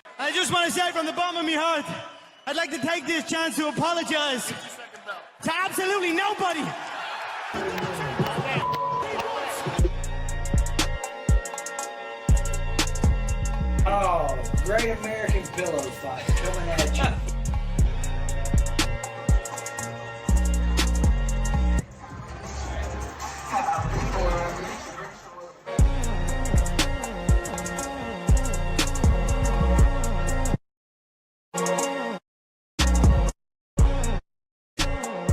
I just want to say from the bottom of my heart, I'd like to take this chance to apologize to absolutely nobody. Oh, Great American Pillow Fight coming at you.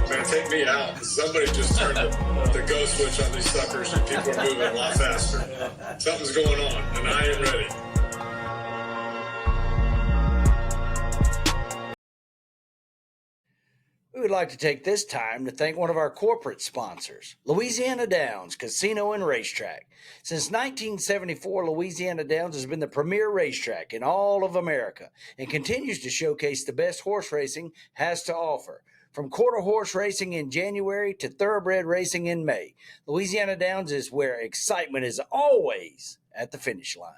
Man, take me out. Somebody just turned the go switch on these suckers and people are moving a lot faster. Something's going on, and I ain't ready. We would like to take this time to thank one of our corporate sponsors, Louisiana Downs Casino and Racetrack. Since 1974, Louisiana Downs has been the premier racetrack in all of America and continues to showcase the best horse racing has to offer. From quarter horse racing in January to thoroughbred racing in May, Louisiana Downs is where excitement is always at the finish line.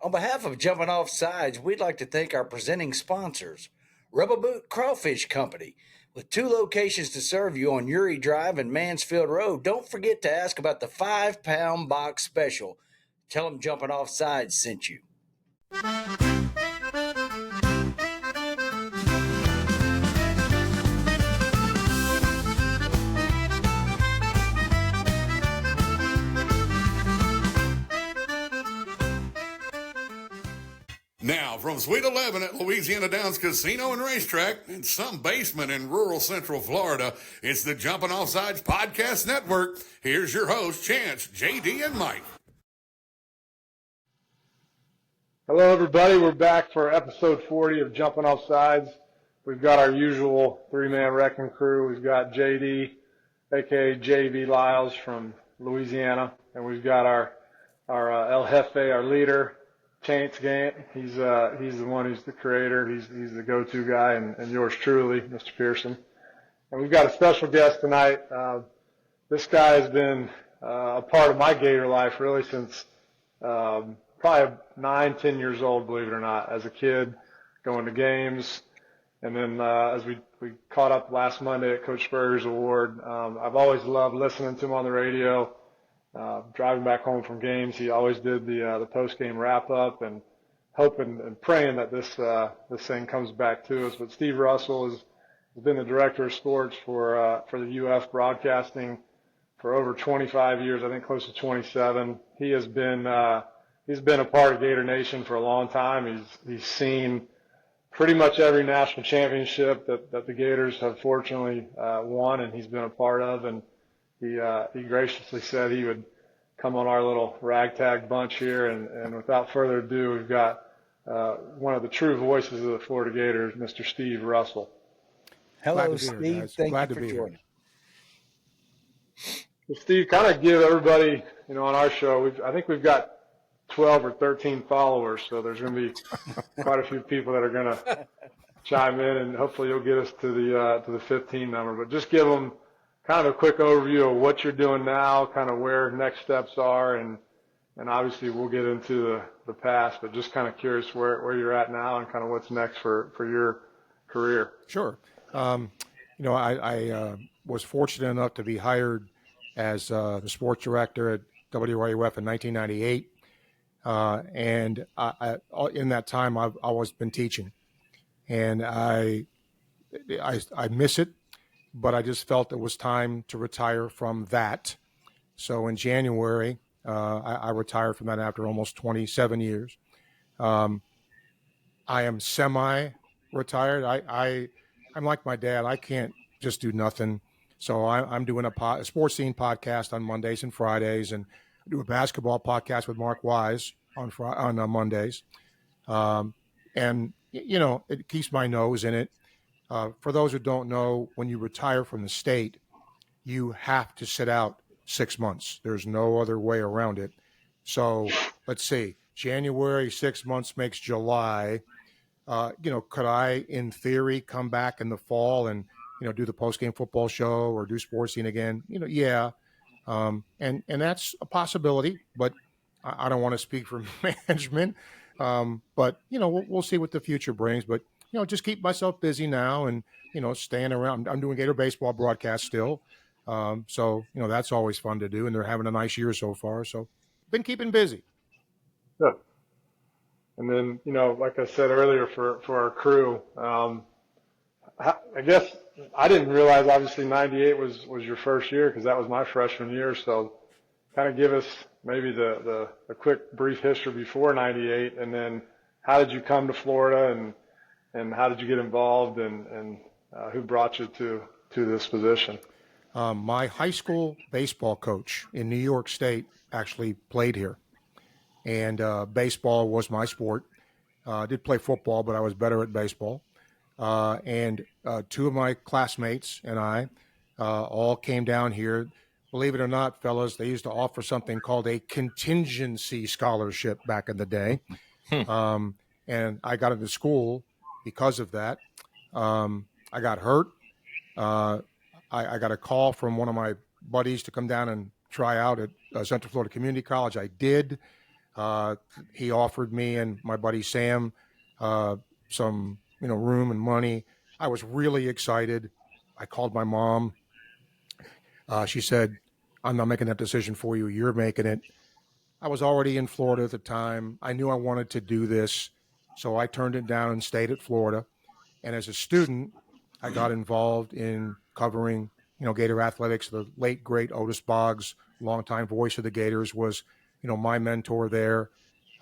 On behalf of Jumping Off Sides, we'd like to thank our presenting sponsors, Rubber Boot Crawfish Company. With 2 locations to serve you on Uri Drive and Mansfield Road, don't forget to ask about the 5-pound box special. Tell them Jumping Off Sides sent you. Now, from Suite 11 at Louisiana Downs Casino and Racetrack in some basement in rural Central Florida, it's the Jumping Off Sides Podcast Network. Here's your host, Chance, JD, and Mike. Hello, everybody. We're back for episode 40 of Jumping Off Sides. We've got our usual 3-man wrecking crew. We've got JD, a.k.a. JV Lyles from Louisiana, and we've got our El Jefe, our leader, Chance Gant. He's the one who's the creator. He's the go-to guy, and yours truly, Mr. Pearson. And we've got a special guest tonight. This guy has been a part of my Gator life really since probably 9, 10 years old, believe it or not, as a kid, going to games. And then as we caught up last Monday at Coach Spurrier's award, I've always loved listening to him on the radio. Driving back home from games, he always did the post-game wrap-up, and hoping and praying that this thing comes back to us. But Steve Russell has been the director of sports for the WRUF Broadcasting for over 25 years, I think close to 27. He has been he's been a part of Gator Nation for a long time. He's seen pretty much every national championship that the Gators have fortunately won, and he's been a part of. And he graciously said he would come on our little ragtag bunch here. And without further ado, we've got one of the true voices of the Florida Gators, Mr. Steve Russell. Hello, Steve. Thank you for joining. Well, Steve, kind of give everybody, on our show, I think we've got 12 or 13 followers, so there's going to be quite a few people that are going to chime in, and hopefully you'll get us to the 15 number. But just give them kind of a quick overview of what you're doing now, kind of where next steps are, and obviously we'll get into the past, but just kind of curious where you're at now and kind of what's next for your career. Sure. I was fortunate enough to be hired as the sports director at WRUF in 1998. And in that time, I've always been teaching, and I miss it, but I just felt it was time to retire from that. So in January, I retired from that after almost 27 years. I am semi-retired. I'm like my dad. I can't just do nothing. So I'm doing a sports scene podcast on Mondays and Fridays, and I do a basketball podcast with Mark Wise on Mondays. And, it keeps my nose in it. For those who don't know, when you retire from the state, you have to sit out 6 months. There's no other way around it. So let's see, January, 6 months makes July. Could I, in theory, come back in the fall and, do the post-game football show or do sports scene again? Yeah. And that's a possibility, but I don't want to speak for management. But we'll see what the future brings. But just keep myself busy now, and staying around. I'm doing Gator baseball broadcast still, so that's always fun to do. And they're having a nice year so far. So been keeping busy. Good. And then, like I said earlier, for our crew, I guess I didn't realize obviously 98 was your first year, because that was my freshman year. So kind of give us maybe the quick brief history before 98, and then how did you come to Florida, and how did you get involved, and who brought you to this position? My high school baseball coach in New York State actually played here, and baseball was my sport. I did play football, but I was better at baseball. And two of my classmates and I all came down here. Believe it or not, fellas, they used to offer something called a contingency scholarship back in the day. And I got into school because of that. I got hurt. I got a call from one of my buddies to come down and try out at Central Florida Community College. I did. He offered me and my buddy Sam some room and money. I was really excited. I called my mom. She said, "I'm not making that decision for you. You're making it." I was already in Florida at the time. I knew I wanted to do this, so I turned it down and stayed at Florida. And as a student, I got involved in covering, Gator athletics. The late, great Otis Boggs, longtime voice of the Gators, was, my mentor there.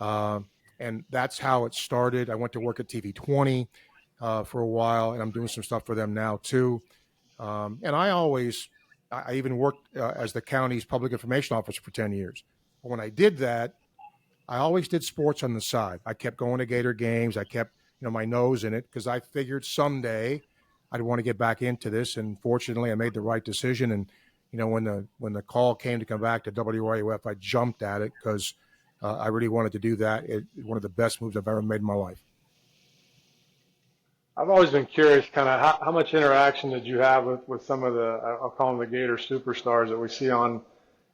And that's how it started. I went to work at TV 20 for a while, and I'm doing some stuff for them now too. And I even worked as the county's public information officer for 10 years. But when I did that, I always did sports on the side. I kept going to Gator games. I kept, my nose in it, because I figured someday I'd want to get back into this. And fortunately, I made the right decision. And, when the call came to come back to WRUF, I jumped at it, because I really wanted to do that. It's one of the best moves I've ever made in my life. I've always been curious, kind of how much interaction did you have with some of the, I'll call them the Gator superstars that we see on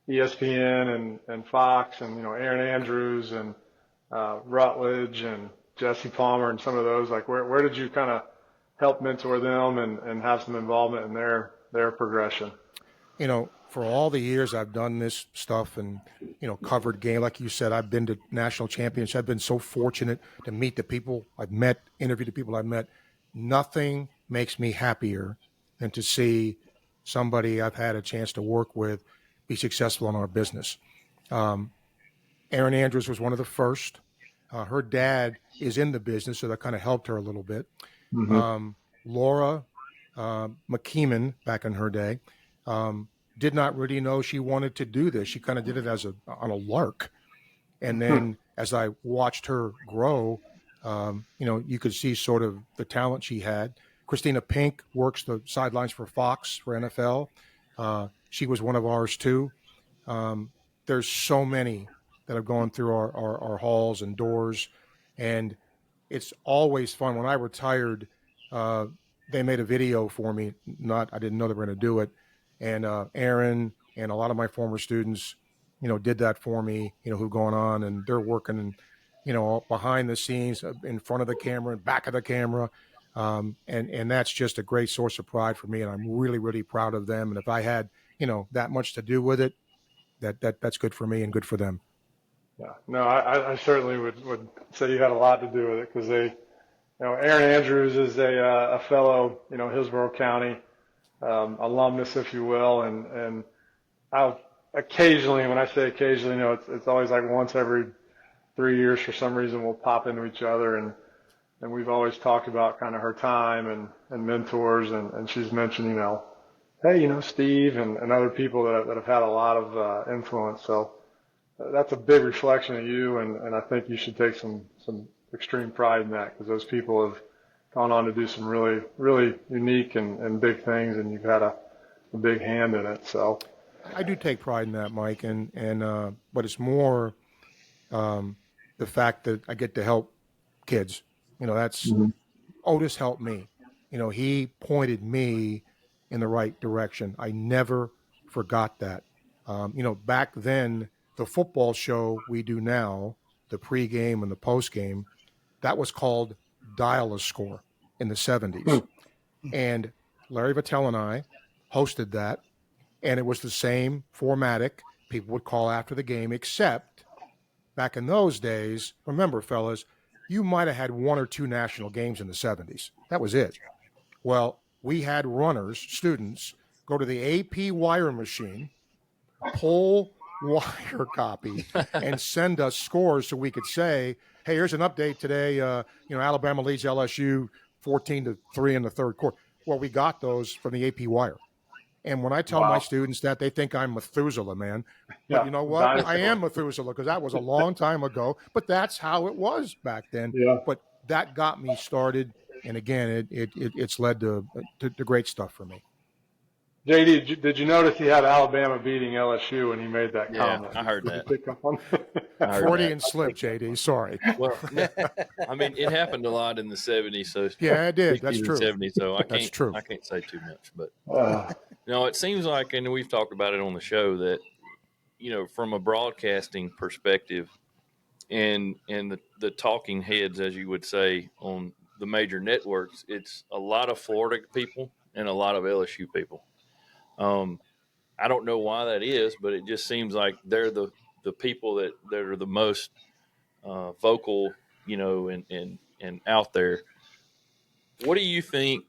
ESPN and Fox, and Erin Andrews and Rutledge and Jesse Palmer and some of those. Like, where did you kind of help mentor them and have some involvement in their progression? For all the years I've done this stuff and, covered game, like you said, I've been to national championships. I've been so fortunate to meet the people I've met, interview the people I've met. Nothing makes me happier than to see somebody I've had a chance to work with be successful in our business. Erin Andrews was one of the first. Her dad is in the business, so that kind of helped her a little bit. Mm-hmm. Laura McKeeman, back in her day, did not really know she wanted to do this. She kind of did it on a lark. And then as I watched her grow, you could see sort of the talent she had. Christina Pink works the sidelines for Fox, for NFL. She was one of ours too. There's so many that have gone through our halls and doors, and it's always fun. When I retired, they made a video for me. I didn't know they were going to do it. And Erin and a lot of my former students, did that for me, who've gone on, and they're working, behind the scenes, in front of the camera, and back of the camera. And that's just a great source of pride for me. And I'm really, really proud of them. And if I had, that much to do with it, that's good for me and good for them. Yeah, no, I certainly would say you had a lot to do with it, because Erin Andrews is a fellow, Hillsborough County alumnus, if you will, and I'll occasionally, when I say occasionally, it's always like once every 3 years for some reason we'll pop into each other, and we've always talked about kind of her time and mentors, and she's mentioned, hey, Steve and other people that have had a lot of influence. So that's a big reflection of you, and I think you should take some extreme pride in that, because those people have gone on to do some really, really unique and big things, and you've had a big hand in it. So I do take pride in that, Mike, but it's more the fact that I get to help kids. That's Otis helped me. He pointed me in the right direction. I never forgot that. Back then, the football show we do now the pregame and the postgame, that was called Dial-A-Score in the 70s. And Larry Vitale and I hosted that, and it was the same formatic. People would call after the game, except back in those days, remember, fellas, you might have had one or two national games in the 70s. That was it. Well, we had runners, students, go to the AP wire machine, pull wire copy, and send us scores so we could say, hey, here's an update today. Alabama leads LSU 14-3 in the third quarter. Well, we got those from the AP wire. And when I tell my students that, they think I'm Methuselah, man. But you know what? I am Methuselah because that was a long time ago. But that's how it was back then. Yeah. But that got me started. And again, it's led to great stuff for me. JD, did you notice he had Alabama beating LSU when he made that comment? I heard that. Did you pick up on that? 40 and slip, JD. Sorry. Well, I mean, it happened a lot in the 70s. So yeah, it did. That's true. 70s, so I That's true. I can't say too much. But, it seems like, and we've talked about it on the show, that, from a broadcasting perspective and the talking heads, as you would say, on the major networks, it's a lot of Florida people and a lot of LSU people. I don't know why that is, but it just seems like they're the people that are the most vocal, and out there. What do you think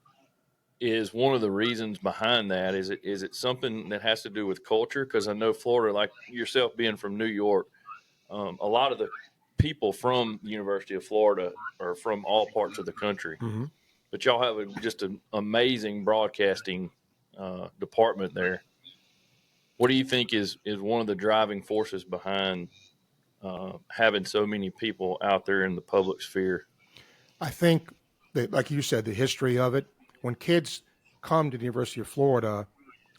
is one of the reasons behind that? Is it something that has to do with culture? Because I know Florida, like yourself being from New York, a lot of the people from the University of Florida are from all parts of the country. Mm-hmm. But y'all have just an amazing broadcasting department there. What do you think is one of the driving forces behind having so many people out there in the public sphere? I think that, like you said, the history of it. When kids come to the University of Florida,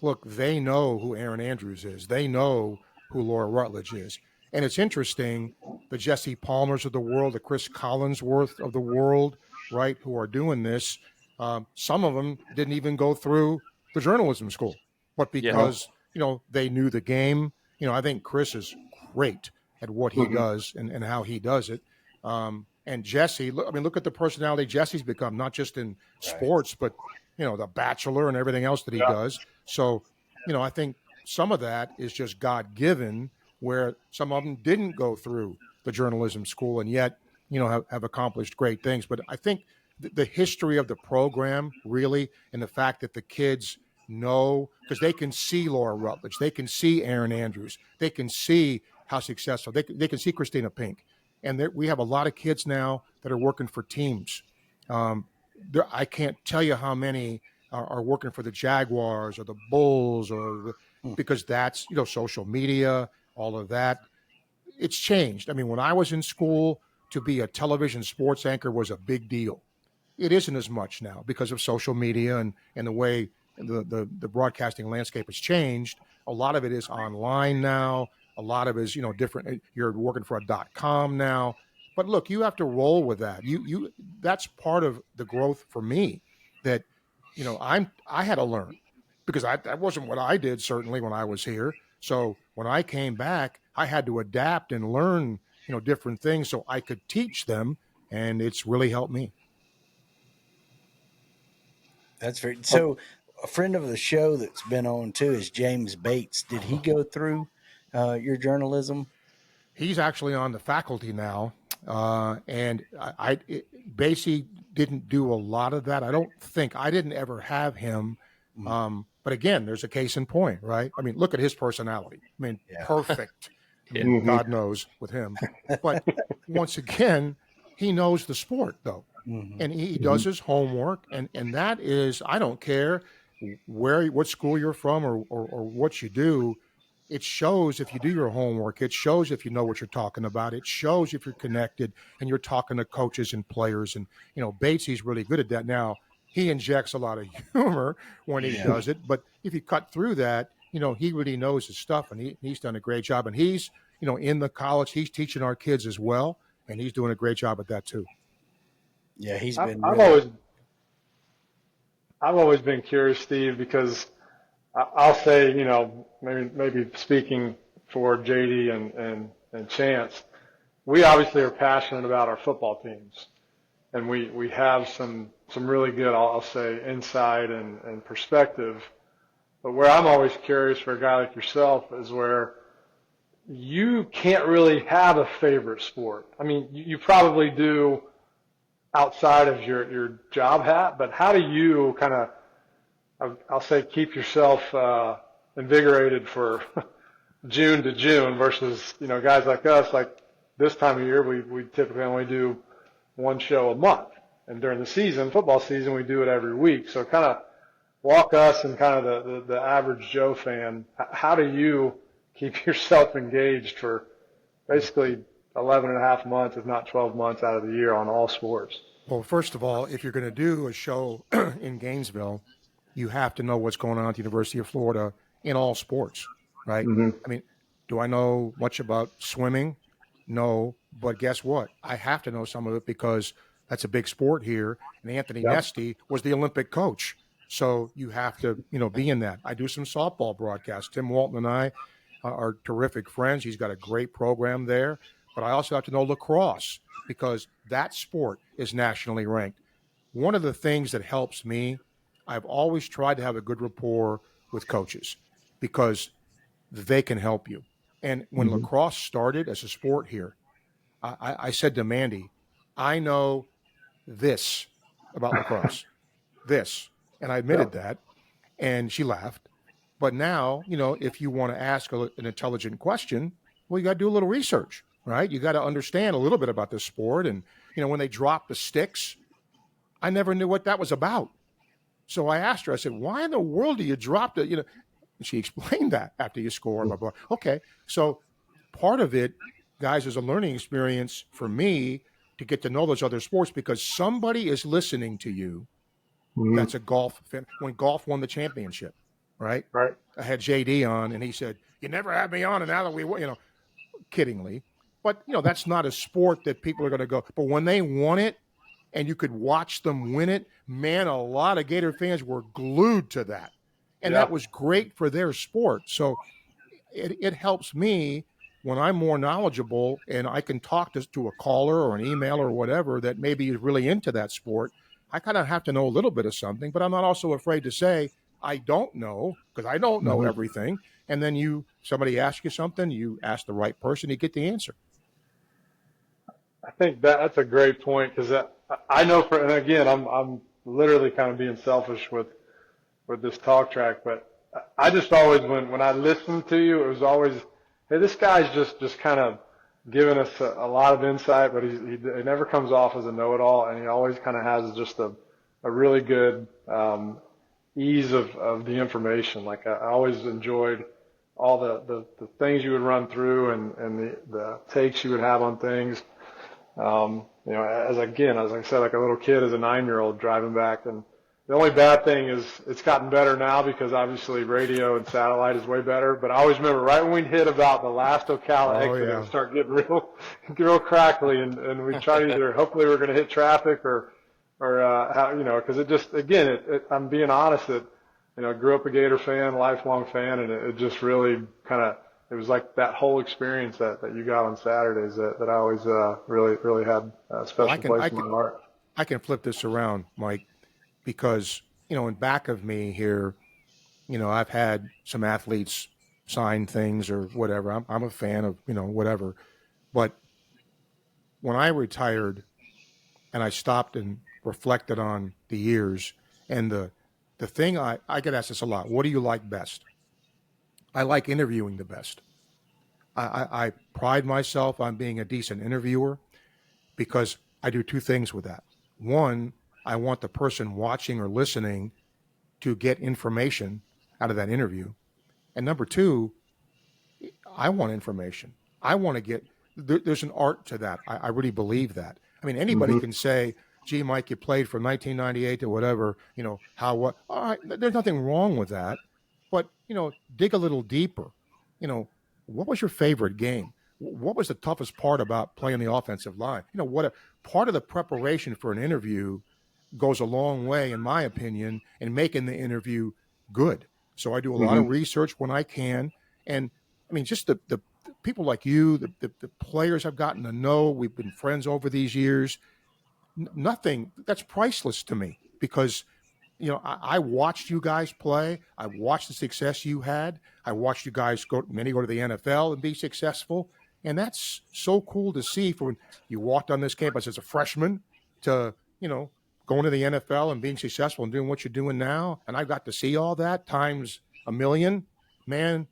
look, they know who Erin Andrews is. They know who Laura Rutledge is. And it's interesting, the Jesse Palmers of the world, the Chris Collinsworth of the world, right, who are doing this. Some of them didn't even go through the journalism school, but because, they knew the game. I think Chris is great at what he does and how he does it. And Jesse, look at the personality Jesse's become, not just in sports, but, the Bachelor and everything else that he does. So, I think some of that is just God-given, where some of them didn't go through the journalism school and yet, have accomplished great things. But I think the history of the program, really, and the fact that the kids know, because they can see Laura Rutledge, they can see Erin Andrews, they can see how successful, they can see Christina Pink. And we have a lot of kids now that are working for teams. I can't tell you how many are working for the Jaguars or the Bulls, because that's, social media, all of that. It's changed. When I was in school, to be a television sports anchor was a big deal. It isn't as much now because of social media and the way the broadcasting landscape has changed. A lot of it is online now. A lot of it is, different. You're working for a .com now. But look, you have to roll with that. That's part of the growth for me, that, I had to learn, because that wasn't what I did, certainly, when I was here. So when I came back, I had to adapt and learn, different things so I could teach them, and it's really helped me. That's very so. A friend of the show that's been on too is James Bates. Did he go through your journalism? He's actually on the faculty now, and Basie didn't do a lot of that. I didn't ever have him. But again, there's a case in point, right? Look at his personality. Perfect. God knows with him. But once again, he knows the sport, though. And he does his homework. And that is, I don't care what school you're from or what you do. It shows if you do your homework. It shows if you know what you're talking about. It shows if you're connected and you're talking to coaches and players. And, Batesie's really good at that. Now, he injects a lot of humor when he does it. But if you cut through that, he really knows his stuff, and he's done a great job. And he's, in the college, he's teaching our kids as well, and he's doing a great job at that too. Yeah, he's been. I've always been curious, Steve, because I'll say, maybe speaking for JD and Chance, we obviously are passionate about our football teams, and we have some really good, I'll say, insight and perspective. But where I'm always curious for a guy like yourself is where you can't really have a favorite sport. I mean, you probably do outside of your job hat, but how do you kind of, I'll say, keep yourself invigorated for June to June versus, guys like us, like this time of year, we typically only do one show a month. And during the season, football season, we do it every week. So kind of walk us and kind of the average Joe fan, how do you keep yourself engaged for basically 11 and a half months, if not 12 months out of the year on all sports? Well, first of all, if you're going to do a show in Gainesville, you have to know what's going on at the University of Florida in all sports, right? Mm-hmm. I mean, do I know much about swimming? No, but guess what? I have to know some of it because that's a big sport here. And Anthony Nesty was the Olympic coach. So you have to, be in that. I do some softball broadcasts. Tim Walton and I are terrific friends. He's got a great program there. But I also have to know lacrosse because that sport is nationally ranked. One of the things that helps me, I've always tried to have a good rapport with coaches because they can help you. And when lacrosse started as a sport here, I said to Mandy, I know this about lacrosse, this. And I admitted that, and she laughed. But now, if you want to ask an intelligent question, well, you got to do a little research, right? You got to understand a little bit about this sport. And, when they drop the sticks, I never knew what that was about. So I asked her, I said, why in the world do you drop it? And she explained that after you score, blah, blah. Okay. So part of it, guys, is a learning experience for me to get to know those other sports because somebody is listening to you. That's a golf fan. When golf won the championship, right? Right. I had JD on, and he said, "You never had me on, and now that we, kiddingly, but that's not a sport that people are going to go. But when they won it, and you could watch them win it, man, a lot of Gator fans were glued to that, and that was great for their sport. So it helps me when I'm more knowledgeable, and I can talk to a caller or an email or whatever that maybe is really into that sport. I kind of have to know a little bit of something, but I'm not also afraid to say I don't know because I don't know everything. And then somebody asks you something, you ask the right person, you get the answer. I think that's a great point because I know and again, I'm literally kind of being selfish with this talk track, but I just always, when I listened to you, it was always, hey, this guy's just kind of giving us a lot of insight, but he never comes off as a know-it-all, and he always kind of has just a really good ease of the information. Like I always enjoyed all the things you would run through and the takes you would have on things. As I said, like a little kid as a 9-year-old driving back, and the only bad thing is it's gotten better now because obviously radio and satellite is way better. But I always remember right when we hit about the last Ocala exit, it would start getting real crackly, and we try to either hopefully we're going to hit traffic or because it just, again, I'm being honest that I grew up a Gator fan, lifelong fan, and it just really it was like that whole experience that you got on Saturdays that I always really had a special place in my heart. I can flip this around, Mike. Because, in back of me here, I've had some athletes sign things or whatever. I'm a fan of, whatever. But when I retired and I stopped and reflected on the years and the thing I get asked this a lot, what do you like best? I like interviewing the best. I pride myself on being a decent interviewer because I do two things with that. One, I want the person watching or listening to get information out of that interview. And number two, I want information. I want to get, there's an art to that. I really believe that. I mean, anybody can say, gee, Mike, you played from 1998 to whatever, what. All right, there's nothing wrong with that. But, dig a little deeper. What was your favorite game? What was the toughest part about playing the offensive line? Part of the preparation for an interview goes a long way, in my opinion, in making the interview good. So I do a lot of research when I can. And I mean, just the people like you, the players I've gotten to know, we've been friends over these years. Nothing that's priceless to me because, I watched you guys play. I watched the success you had. I watched you guys many go to the NFL and be successful. And that's so cool to see for when you walked on this campus as a freshman to, going to the NFL and being successful and doing what you're doing now. And I got to see all that times a million. Man,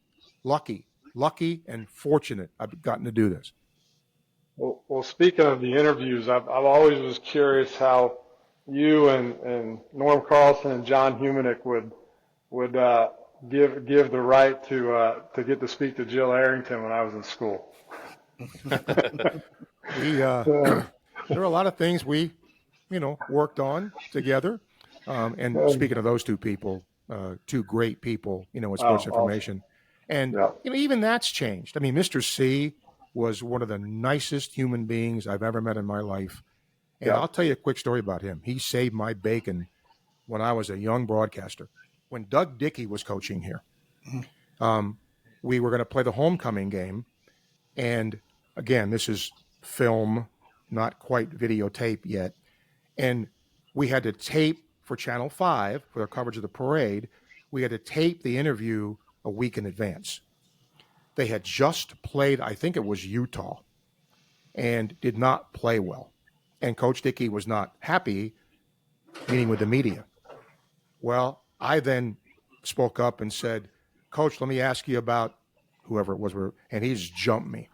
lucky and fortunate I've gotten to do this. Well, speaking of the interviews, I've always was curious how you and Norm Carlson and John Humanick would give the right to get to speak to Jill Arrington when I was in school. There are a lot of things we, worked on together. And speaking of those two people, two great people, in sports information. And even that's changed. I mean, Mr. C was one of the nicest human beings I've ever met in my life. And I'll tell you a quick story about him. He saved my bacon when I was a young broadcaster. When Doug Dickey was coaching here, we were going to play the homecoming game. And again, this is film, not quite videotape yet. And we had to tape for Channel 5 for their coverage of the parade. We had to tape the interview a week in advance. They had just played, I think it was Utah, and did not play well. And Coach Dickey was not happy meeting with the media. Well, I then spoke up and said, Coach, let me ask you about whoever it was. And he just jumped me.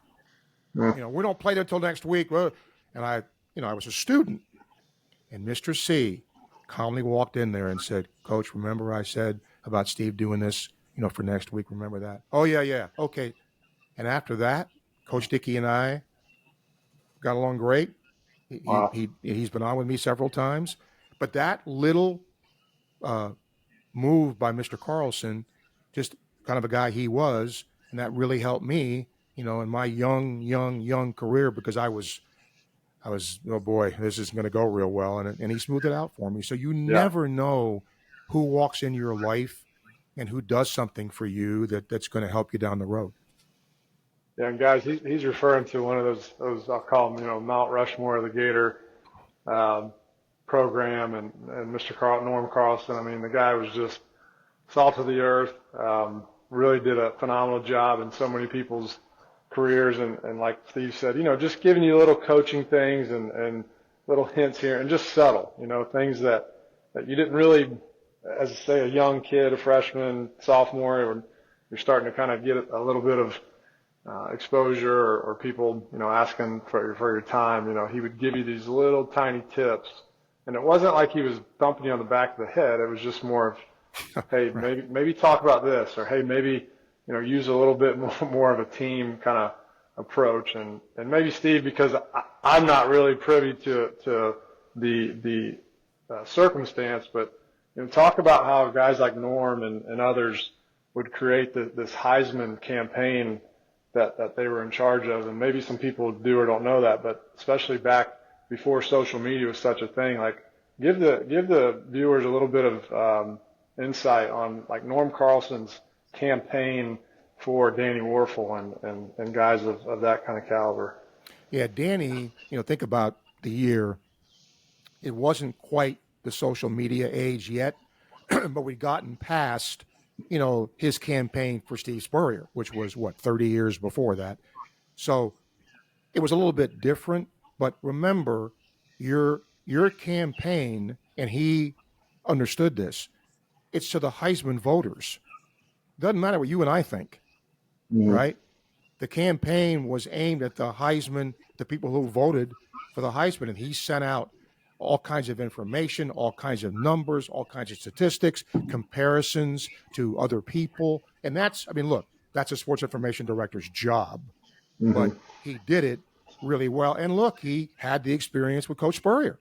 We don't play until next week. And I was a student. And Mr. C calmly walked in there and said, Coach, remember I said about Steve doing this, for next week? Remember that? Oh, yeah. Okay. And after that, Coach Dickey and I got along great. He's been on with me several times. But that little move by Mr. Carlson, just kind of a guy he was, and that really helped me, in my young career because I was, oh boy, this isn't going to go real well. And he smoothed it out for me. So you never know who walks in your life and who does something for you that's going to help you down the road. Yeah, and guys, he's referring to one of those I'll call them, Mount Rushmore of the Gator program, and Mr. Norm Carlson. I mean, the guy was just salt of the earth. Really did a phenomenal job in so many people's careers, and like Steve said, just giving you little coaching things and little hints here, and just subtle, things that you didn't really, as I say, a young kid, a freshman, sophomore, or you're starting to kind of get a little bit of exposure or people, asking for your time. He would give you these little tiny tips, and it wasn't like he was thumping you on the back of the head. It was just more of, hey, maybe talk about this, or hey, maybe, use a little bit more of a team kind of approach. And maybe Steve, because I'm not really privy to the circumstance, but talk about how guys like Norm and others would create this Heisman campaign that they were in charge of. And maybe some people do or don't know that, but especially back before social media was such a thing, like give the viewers a little bit of insight on like Norm Carlson's campaign for Danny Warfel and guys of that kind of caliber. Yeah, Danny, think about the year. It wasn't quite the social media age yet, but we'd gotten past his campaign for Steve Spurrier, which was 30 years before that. So it was a little bit different, but remember your campaign, and he understood this, it's to the Heisman voters. Doesn't matter what you and I think, right? The campaign was aimed at the Heisman, the people who voted for the Heisman, and he sent out all kinds of information, all kinds of numbers, all kinds of statistics, comparisons to other people. And that's a sports information director's job. But he did it really well. And look, he had the experience with Coach Spurrier,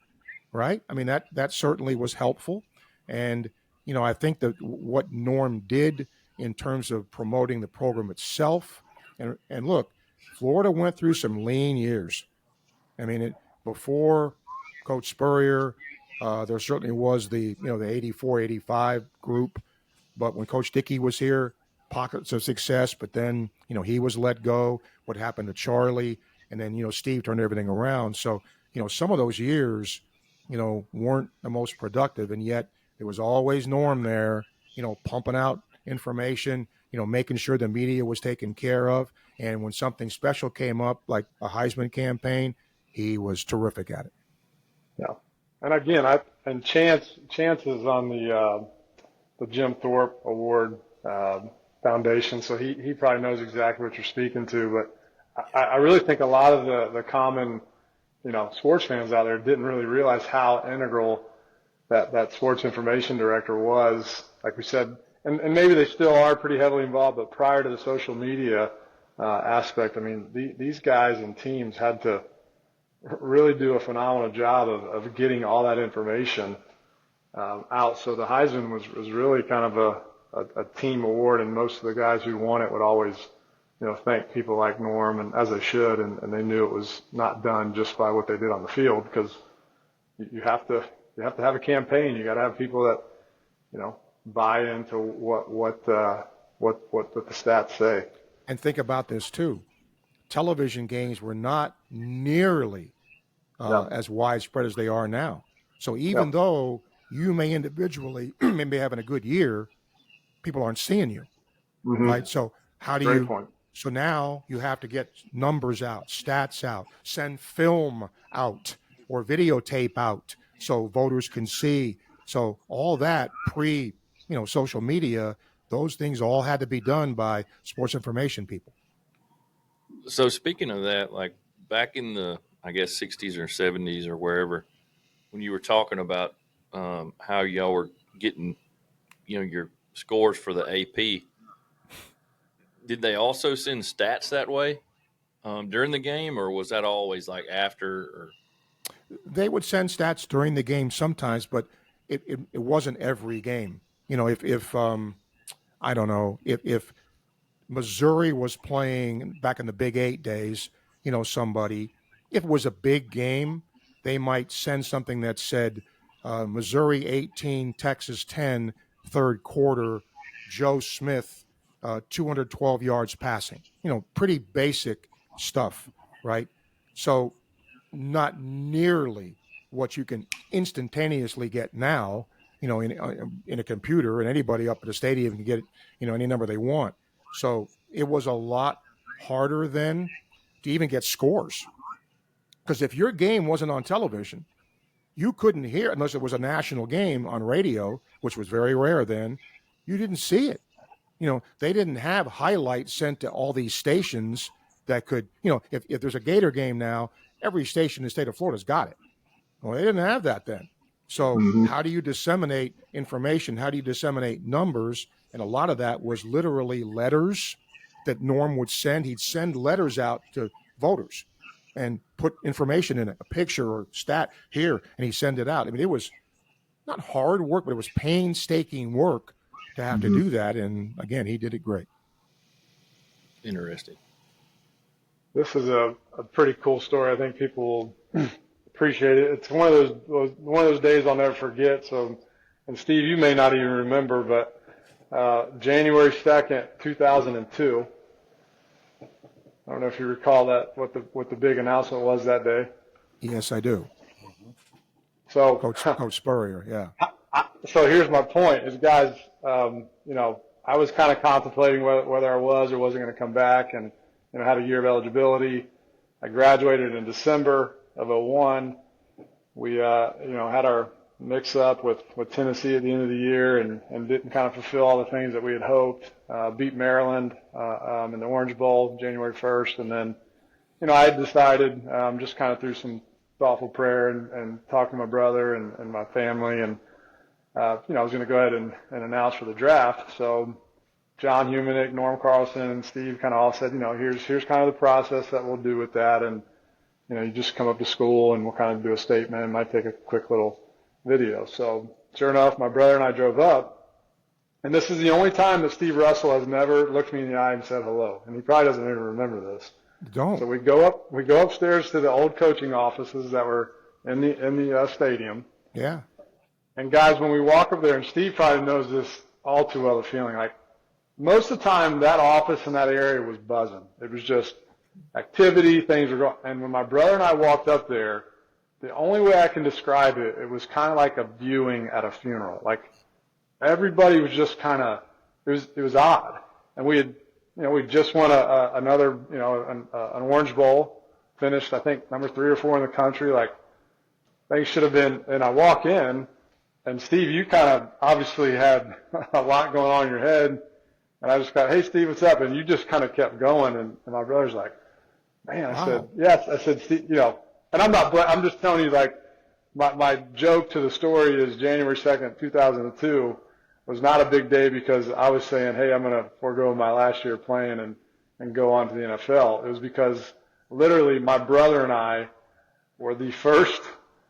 right? I mean, that certainly was helpful. And, I think that what Norm did in terms of promoting the program itself, and look, Florida went through some lean years. I mean, before Coach Spurrier, there certainly was the 84, 85 group. But when Coach Dickey was here, pockets of success, but then, he was let go. What happened to Charlie? And then, Steve turned everything around. So, some of those years, weren't the most productive. And yet there was always Norm there, pumping out information, making sure the media was taken care of. And when something special came up, like a Heisman campaign, he was terrific at it. Yeah. And again, Chance is on the Jim Thorpe Award Foundation, so he probably knows exactly what you're speaking to. But I really think a lot of the common, sports fans out there didn't really realize how integral that sports information director was. Like we said, and maybe they still are pretty heavily involved, but prior to the social media aspect, I mean, these guys and teams had to really do a phenomenal job of getting all that information out. So the Heisman was really kind of a team award, and most of the guys who won it would always, thank people like Norm, and as they should, and they knew it was not done just by what they did on the field, because you have to have a campaign. You got to have people that, buy into what the stats say. And think about this too. Television games were not nearly as widespread as they are now. So even though you may individually be having a good year, people aren't seeing you, right? So how do you? Point. So now you have to get numbers out, stats out, send film out or videotape out so voters can see. So all that social media, those things all had to be done by sports information people. So speaking of that, like back in the, I guess, 60s or 70s or wherever, when you were talking about how y'all were getting, your scores for the AP, did they also send stats that way during the game, or was that always like after? Or? They would send stats during the game sometimes, but it wasn't every game. If I don't know, if Missouri was playing back in the Big 8 days, somebody, if it was a big game, they might send something that said Missouri 18, Texas 10, third quarter, Joe Smith, 212 yards passing, pretty basic stuff, right? So not nearly what you can instantaneously get now, in a computer, and anybody up at the stadium can get, any number they want. So it was a lot harder then to even get scores. Because if your game wasn't on television, you couldn't hear, unless it was a national game on radio, which was very rare then, you didn't see it. They didn't have highlights sent to all these stations that could, if there's a Gator game now, every station in the state of Florida's got it. Well, they didn't have that then. So how do you disseminate information? How do you disseminate numbers? And a lot of that was literally letters that Norm would send. He'd send letters out to voters and put information in it, a picture or stat here, and he'd send it out. I mean, it was not hard work, but it was painstaking work to have to do that. And again, he did it great. Interesting. This is a pretty cool story. I think people will appreciate it. It's one of those days I'll never forget. So, and Steve, you may not even remember, but January 2nd, 2002. I don't know if you recall that, what the big announcement was that day. Yes, I do. So Coach Spurrier, yeah. So here's my point: is guys, I was kind of contemplating whether I was or wasn't going to come back, and had a year of eligibility. I graduated in December of 2001. We had our mix up with Tennessee at the end of the year, and didn't kind of fulfill all the things that we had hoped. Beat Maryland in the Orange Bowl January 1st, and then I had decided, just kind of through some thoughtful prayer and talking to my brother and my family, and I was going to go ahead and announce for the draft. So John Humanick, Norm Carlson, and Steve kind of all said, here's kind of the process that we'll do with that, and you just come up to school and we'll kind of do a statement. It might take a quick little video. So sure enough, my brother and I drove up, and this is the only time that Steve Russell has never looked me in the eye and said hello, and he probably doesn't even remember this. Don't. So we go upstairs to the old coaching offices that were in the stadium. Yeah. And guys, when we walk up there, and Steve probably knows this all too well, the feeling like most of the time that office in that area was buzzing. It was just activity, things were going. And when my brother and I walked up there, the only way I can describe it, it was kind of like a viewing at a funeral. Like everybody was just kind of, it was odd. And we just won another, an Orange Bowl, finished, I think, number 3 or 4 in the country. Like they should have been. And I walk in, and Steve, you kind of obviously had a lot going on in your head. And I just got, hey, Steve, what's up? And you just kind of kept going. And my brother's like, man, I said, yes. I said, Steve, and I'm just telling you, like, my joke to the story is January 2nd, 2002 was not a big day because I was saying, hey, I'm going to forego my last year playing and go on to the NFL. It was because literally my brother and I were the first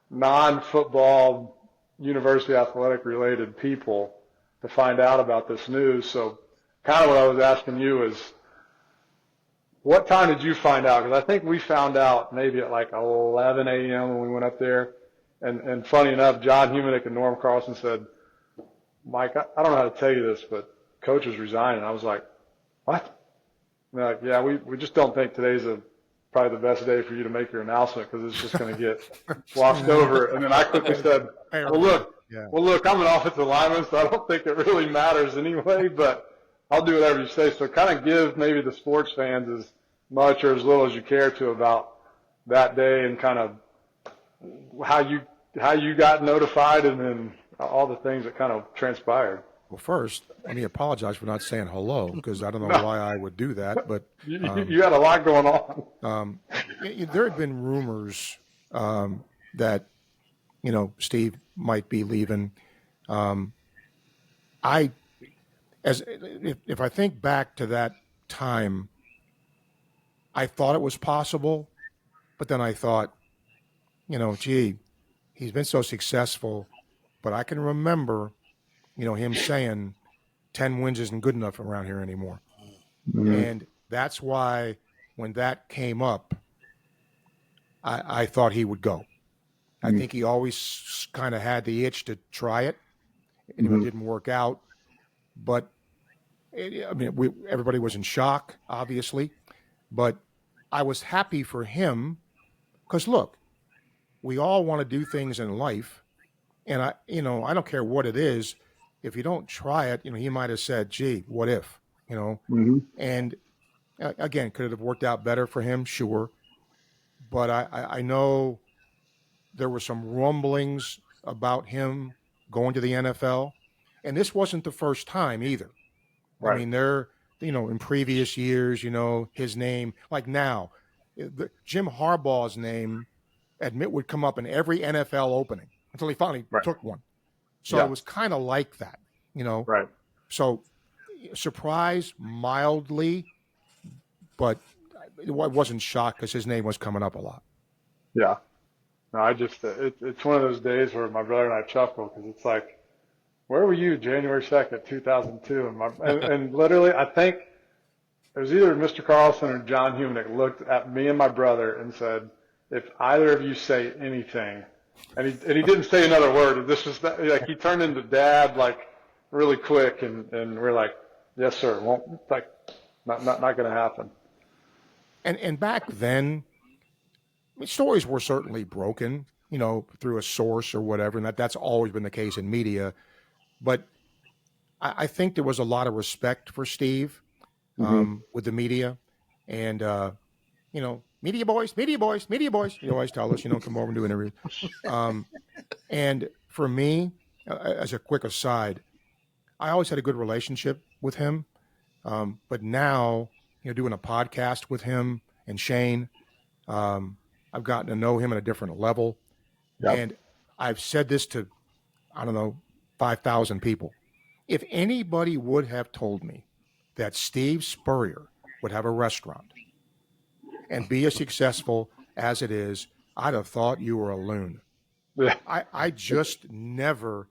non-football university athletic related people to find out about this news. So kind of what I was asking you is, what time did you find out? Because I think we found out maybe at like 11 a.m. when we went up there. And funny enough, John Humanick and Norm Carlson said, Mike, I don't know how to tell you this, but Coach is resigning. I was like, what? And they're like, yeah, we just don't think today's probably the best day for you to make your announcement because it's just going to get washed over. And then I quickly said, well, look, I'm an offensive lineman, so I don't think it really matters anyway, but I'll do whatever you say. So kind of give maybe the sports fans as much or as little as you care to about that day and kind of how you got notified and then all the things that kind of transpired. Well, first, let me apologize for not saying hello because I don't know why I would do that. But you had a lot going on. There had been rumors that Steve might be leaving. If I think back to that time, I thought it was possible, but then I thought, gee, he's been so successful, but I can remember, him saying 10 wins isn't good enough around here anymore. Mm-hmm. And that's why when that came up, I thought he would go. Mm-hmm. I think he always kind of had the itch to try it, and it didn't work out. But everybody was in shock, obviously, but I was happy for him because look, we all want to do things in life, and I don't care what it is. If you don't try it, he might have said, "Gee, what if?" And again, could it have worked out better for him? Sure, but I know there were some rumblings about him going to the NFL, and this wasn't the first time either. Right. I mean, in previous years, his name, like now, Jim Harbaugh's name, would come up in every NFL opening until he finally took one. So it was kind of like that, Right. So surprised mildly, but I wasn't shocked because his name was coming up a lot. Yeah. No, it's one of those days where my brother and I chuckle because it's like, where were you January 2nd, 2002? And literally, I think it was either Mr. Carlson or John Humanick looked at me and my brother and said, if either of you say anything, and he didn't say another word. This was like he turned into dad like really quick, and we're like, yes, sir. Not going to happen. And back then, stories were certainly broken, through a source or whatever, and that's always been the case in media. But I think there was a lot of respect for Steve with the media, and media boys. You always tell us, come over and do interviews. And for me, as a quick aside, I always had a good relationship with him. But now, doing a podcast with him and Shane, I've gotten to know him at a different level. Yep. And I've said this to, 5,000 people. If anybody would have told me that Steve Spurrier would have a restaurant and be as successful as it is, I'd have thought you were a loon. Yeah. I just never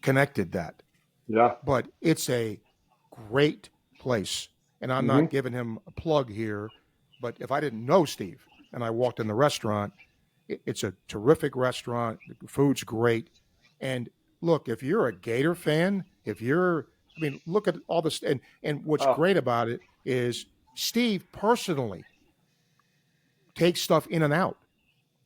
connected that. Yeah. But it's a great place. And I'm not giving him a plug here, but if I didn't know Steve and I walked in the restaurant, it's a terrific restaurant. The food's great. And look, if you're a Gator fan, if you're I mean, look at all this. And what's great about it is Steve personally takes stuff in and out.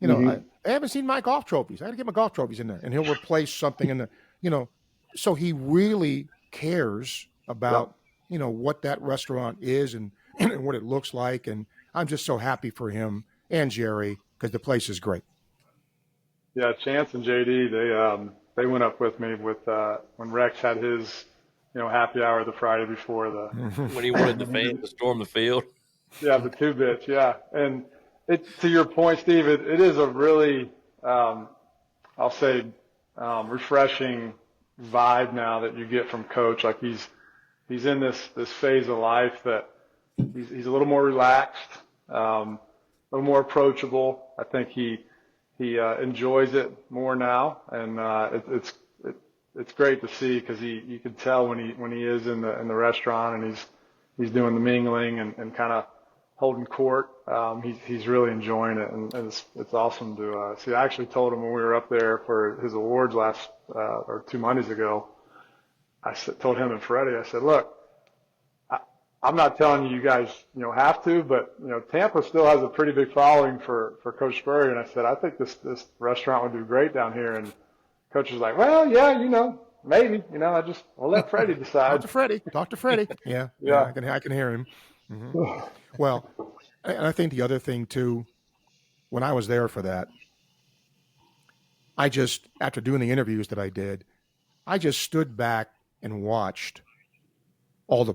You know, I haven't seen my golf trophies. I got to get my golf trophies in there, and he'll replace something in there. You know, so he really cares about what that restaurant is and what it looks like. And I'm just so happy for him and Jerry because the place is great. Yeah, Chance and JD, they went up with me with when Rex had his happy hour the Friday before the when he wanted the fans to storm the field. Yeah, the 2 bits. Yeah, and to your point, Steve, it is a really I'll say refreshing vibe now that you get from Coach. Like he's in this phase of life that he's a little more relaxed, a little more approachable. I think he enjoys it more now, and it's great to see because you can tell when he is in the restaurant and he's doing the mingling and kind of holding court. He's really enjoying it, and it's awesome to see. I actually told him when we were up there for his awards last or 2 Mondays ago. Told him and Freddie, I said, look, I'm not telling you guys have to, but Tampa still has a pretty big following for Coach Spurrier, and I said I think this restaurant would do great down here. And Coach was like, well, yeah, maybe, I'll let Freddie decide. Talk to Freddie. Yeah. I can hear him. Mm-hmm. Well, and I think the other thing too, when I was there for that, after doing the interviews that I did, I just stood back and watched all the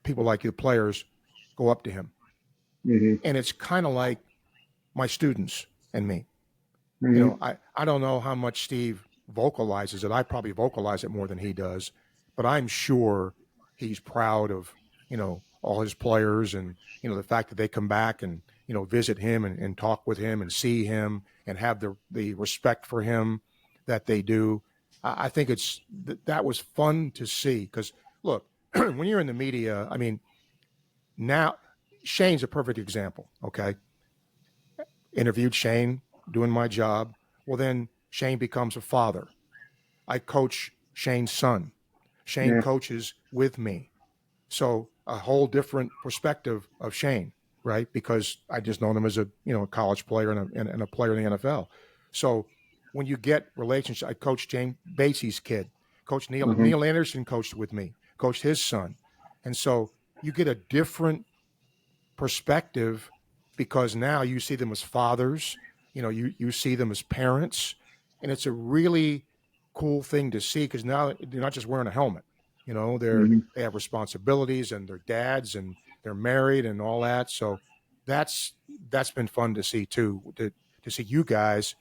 people like the players go up to him. Mm-hmm. And it's kind of like my students and me. Mm-hmm. I don't know how much Steve vocalizes it. I probably vocalize it more than he does, but I'm sure he's proud of, all his players and, the fact that they come back and, visit him and talk with him and see him and have the respect for him that they do. I think that was fun to see because, look, when you're in the media, I mean, now Shane's a perfect example, okay? Interviewed Shane doing my job. Well, then Shane becomes a father. I coach Shane's son. Shane coaches with me. So a whole different perspective of Shane, right? Because I just known him as a college player and a player in the NFL. So when you get relationships, I coached James Basie's kid. Coach Neil Anderson coached with me, coached his son. And so you get a different perspective because now you see them as fathers, you see them as parents, and it's a really cool thing to see because now they're not just wearing a helmet. They have responsibilities and they're dads and they're married and all that. So that's been fun to see too, to see you guys,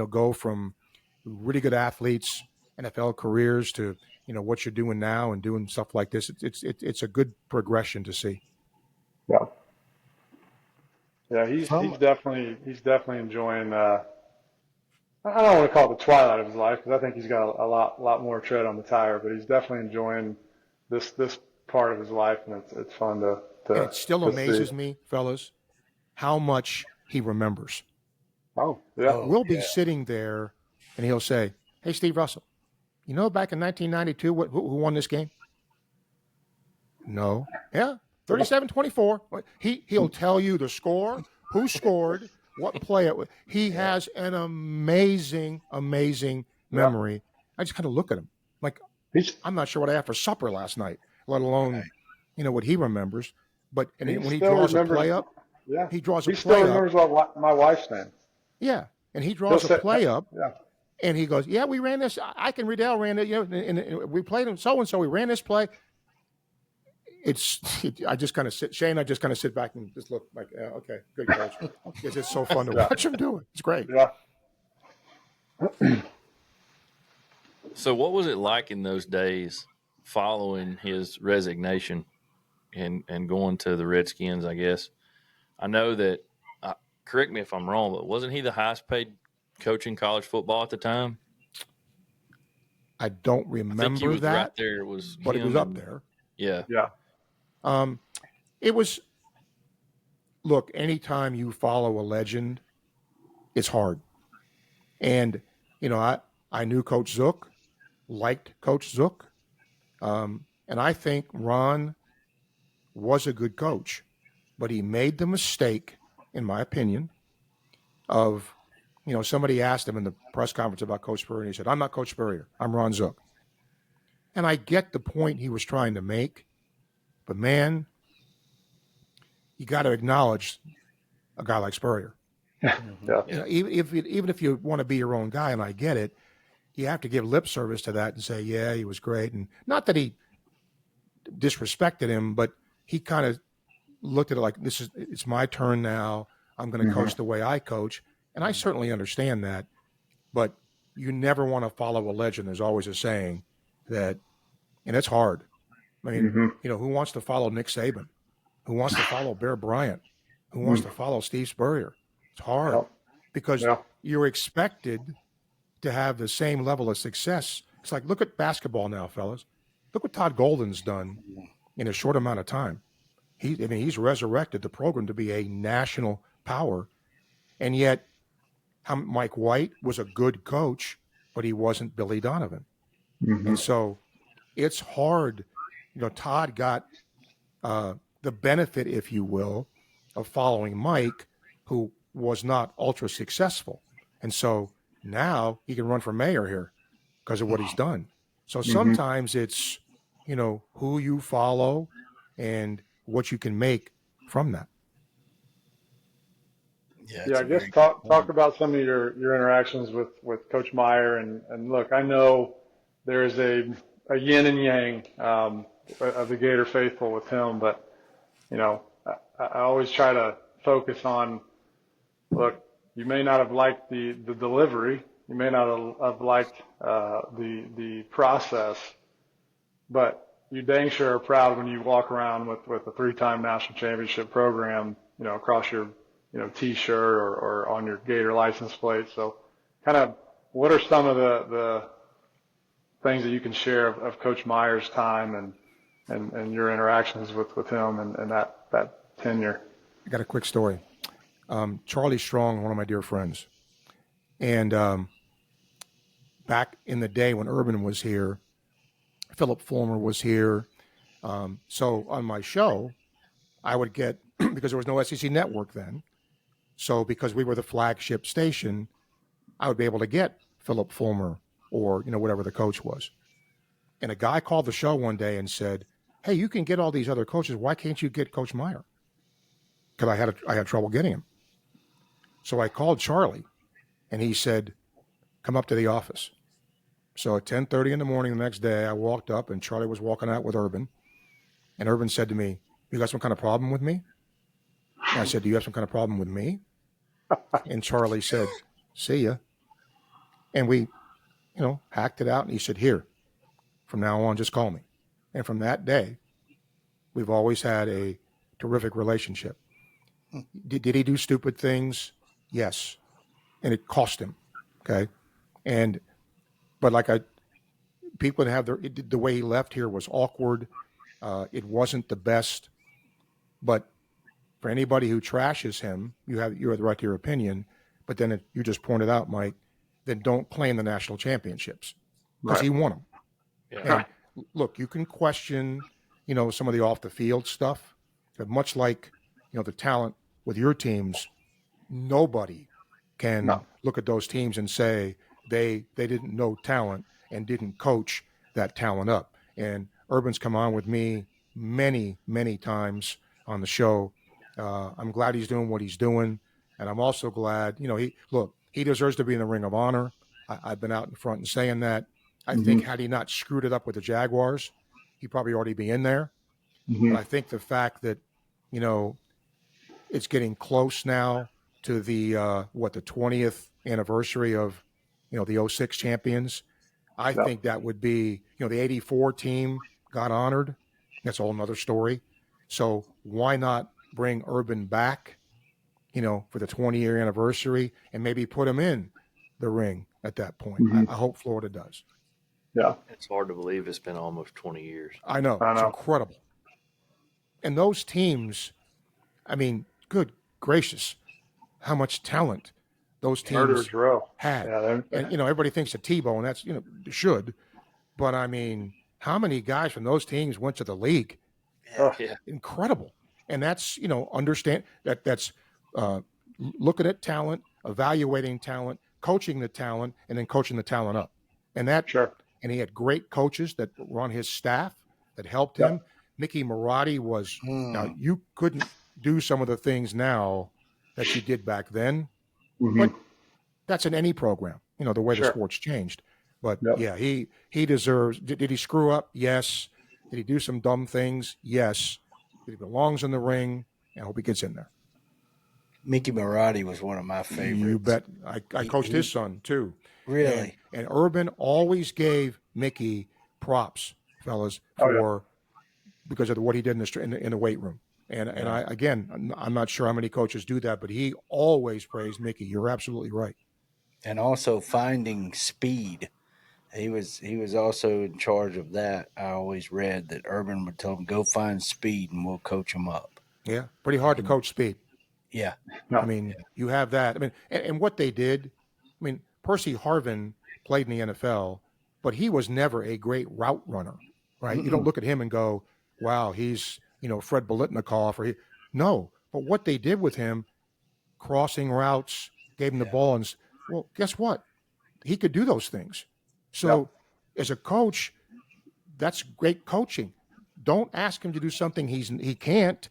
go from really good athletes, NFL careers to, what you're doing now and doing stuff like this. It's a good progression to see. Yeah. Yeah. He's definitely enjoying, I don't want to call it the twilight of his life because I think he's got a lot more tread on the tire, but he's definitely enjoying this part of his life, and it's fun to it still amazes me, fellas, how much he remembers. Oh, yeah. We'll be sitting there, and he'll say, hey, Steve Russell, back in 1992, who won this game? No. Yeah, 37-24. He'll tell you the score, who scored, what play it was. He has an amazing memory. Yeah. I just kind of look at him like I'm not sure what I had for supper last night, let alone, what he remembers. But when he draws a play up, he draws a play up. He still remembers what my wife's name. Yeah, and he draws a play up, and he goes, "Yeah, we ran this. Ike and Riddell ran it. And we played him so and so. We ran this play." I just kind of sit, Shane. I just kind of sit back and just look like, okay, good coach. Because it's so fun to watch him do it. It's great. Yeah. So, what was it like in those days following his resignation and going to the Redskins? I guess I know that. Correct me if I'm wrong, but wasn't he the highest paid coach in college football at the time? I don't remember I think he was that. Right there, it was. But it was up there. Yeah. Yeah. It was. Look, anytime you follow a legend, it's hard. And I knew Coach Zook, liked Coach Zook. And I think Ron was a good coach, but he made the mistake, in my opinion, of, somebody asked him in the press conference about Coach Spurrier, and he said, I'm not Coach Spurrier, I'm Ron Zook. And I get the point he was trying to make, but man, you got to acknowledge a guy like Spurrier. Yeah. Even if you want to be your own guy, and I get it, you have to give lip service to that and say, yeah, he was great. And not that he disrespected him, but he kind of looked at it like, it's my turn now. I'm going to coach the way I coach. And I certainly understand that, but you never want to follow a legend. There's always a saying that, and it's hard. I mean, who wants to follow Nick Saban? Who wants to follow Bear Bryant? Who wants to follow Steve Spurrier? It's hard because you're expected to have the same level of success. It's like, look at basketball now, fellas. Look what Todd Golden's done in a short amount of time. He's resurrected the program to be a national power, and yet Mike White was a good coach, but he wasn't Billy Donovan. And so it's hard. Todd got the benefit, if you will, of following Mike, who was not ultra successful. And so now he can run for mayor here because of what he's done. So sometimes it's, who you follow and what you can make from that. Yeah, I guess talk about some of your interactions with Coach Meyer. And look, I know there is a yin and yang of the Gator faithful with him, but, I always try to focus on, look, you may not have liked the delivery. You may not have liked the process, but you dang sure are proud when you walk around with a 3-time national championship program, across your, T-shirt or on your Gator license plate. So kind of what are some of the things that you can share of Coach Meyer's time and your interactions with him and that tenure? I got a quick story. Charlie Strong, one of my dear friends. And back in the day when Urban was here, Philip Fulmer was here. So on my show, I would get, because there was no SEC network then, so because we were the flagship station, I would be able to get Philip Fulmer or, whatever the coach was. And a guy called the show one day and said, hey, you can get all these other coaches. Why can't you get Coach Meyer? Because I had trouble getting him. So I called Charlie, and he said, come up to the office. So at 10:30 in the morning the next day, I walked up, and Charlie was walking out with Urban. And Urban said to me, you got some kind of problem with me? And I said, do you have some kind of problem with me? And Charlie said, see ya. And we, hacked it out, and he said, here, from now on, just call me. And from that day, we've always had a terrific relationship. Did he do stupid things? Yes. And it cost him. Okay. But people have the way he left here was awkward. It wasn't the best, but for anybody who trashes him, you have the right to your opinion, but then you just pointed out, Mike, then don't claim the national championships because he won them. Yeah. And look, you can question, some of the off the field stuff, but much like, the talent with your teams, nobody can look at those teams and say they didn't know talent and didn't coach that talent up. And Urban's come on with me many, many times on the show. I'm glad he's doing what he's doing. And I'm also glad, he deserves to be in the Ring of Honor. I've been out in front and saying that. I think had he not screwed it up with the Jaguars, he'd probably already be in there. But I think the fact that, it's getting close now to the 20th anniversary of, the 06 champions. I think that would be, the 84 team got honored. That's a whole nother story. So why not bring Urban back, for the 20-year anniversary and maybe put him in the ring at that point? I hope Florida does. Yeah. It's hard to believe it's been almost 20 years. I know. It's incredible. And those teams, good gracious, how much talent those teams had. Yeah, and, everybody thinks of Tebow, and that's, should. But, how many guys from those teams went to the league? Yeah. Incredible. And that's, understand that's looking at talent, evaluating talent, coaching the talent, and then coaching the talent up. And and he had great coaches that were on his staff that helped him. Mickey Marotti was, now you couldn't do some of the things now that you did back then, but that's in any program, the way the sport's changed. But yeah, he deserves, did he screw up? Yes. Did he do some dumb things? Yes. But he belongs in the ring, and I hope he gets in there. Mickey Marotti was one of my favorites. You bet. I coached his son too. Really? And Urban always gave Mickey props, fellas, because of what he did in the weight room. And I'm not sure how many coaches do that, but he always praised Mickey. You're absolutely right. And also finding speed. He was also in charge of that. I always read that Urban would tell him, go find speed and we'll coach him up. Yeah, pretty hard to coach speed. Yeah. I mean, you have that. I mean, and what they did, Percy Harvin played in the NFL, but he was never a great route runner, right? You don't look at him and go, wow, he's, Fred Biletnikoff no. But what they did with him, crossing routes, gave him the ball, and well, guess what? He could do those things. So as a coach, that's great coaching. Don't ask him to do something he can't.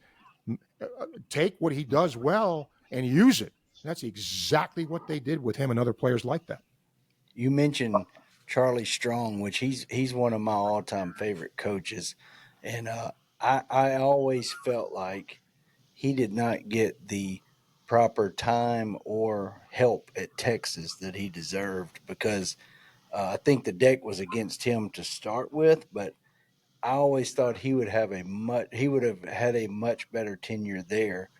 Take what he does well and use it. That's exactly what they did with him and other players like that. You mentioned Charlie Strong, which he's one of my all-time favorite coaches. And I always felt like he did not get the proper time or help at Texas that he deserved, because I think the deck was against him to start with, but I always thought he would have had a much better tenure there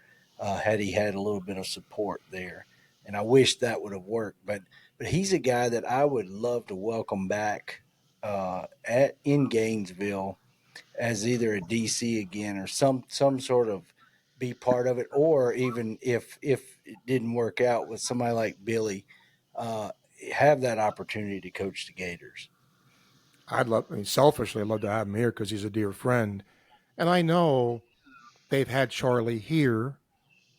had he had a little bit of support there. And I wish that would have worked. But he's a guy that I would love to welcome back in Gainesville as either a DC again or some sort of be part of it, or even if it didn't work out with somebody like Billy, have that opportunity to coach the Gators. Selfishly, I'd love to have him here because he's a dear friend. And I know they've had Charlie here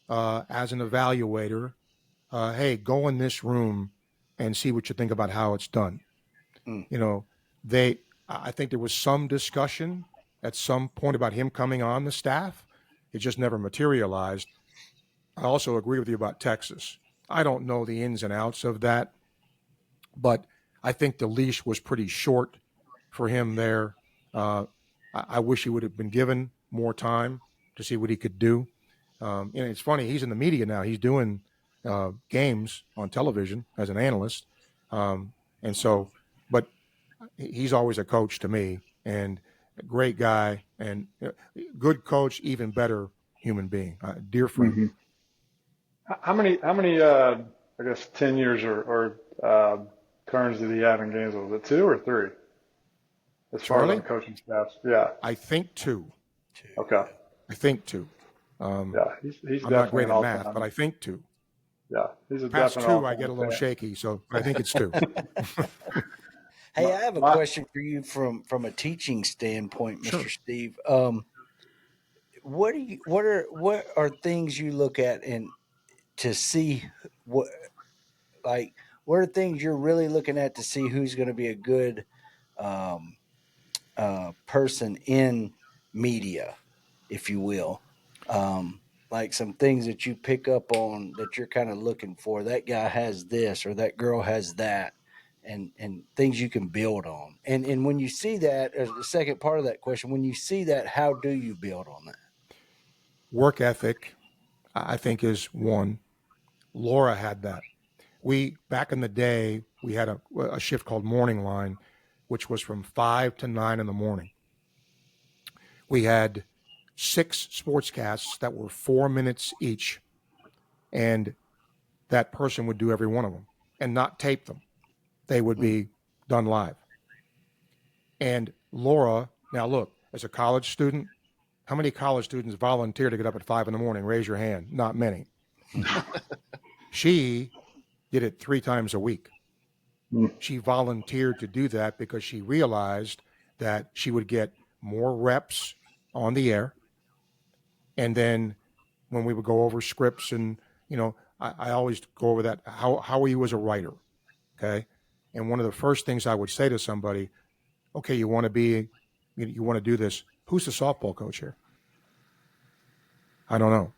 as an evaluator. Hey, go in this room and see what you think about how it's done. I think there was some discussion at some point about him coming on the staff. It just never materialized. I also agree with you about Texas. I don't know the ins and outs of that, but I think the leash was pretty short for him there. I wish he would have been given more time to see what he could do. And it's funny, he's in the media now. He's doing games on television as an analyst. But he's always a coach to me, and a great guy, and good coach, even better human being, dear friend. Mm-hmm. How many I guess tenures or turns did he have in Gainesville? Was it 2 or 3? As far as the coaching staffs, yeah. I think 2. Okay. I think 2. He's I'm definitely not great at math, but I think 2. Yeah, he's a past definite 2. I get a little shaky, so I think it's 2. Hey, I have a question for you from a teaching standpoint, Mr. Sure. Steve. What are things you look at and to see what are things you're really looking at to see who's going to be a good person in media, if you will? Like some things that you pick up on that you're kind of looking for. That guy has this or that girl has that, and things you can build on. And when you see that, as the second part of that question, when you see that, how do you build on that? Work ethic, I think, is one. Laura had that. Back in the day, we had a shift called Morning Line, which was from 5 to 9 in the morning. We had 6 sportscasts that were 4 minutes each, and that person would do every one of them and not tape them. They would be done live. And Laura, now look, as a college student, how many college students volunteer to get up at 5 in the morning? Raise your hand. Not many. She did it 3 times a week. She volunteered to do that because she realized that she would get more reps on the air. And then when we would go over scripts and, I always go over that. How are you as a writer? Okay. And one of the first things I would say to somebody, okay, you want to do this. Who's the softball coach here? I don't know.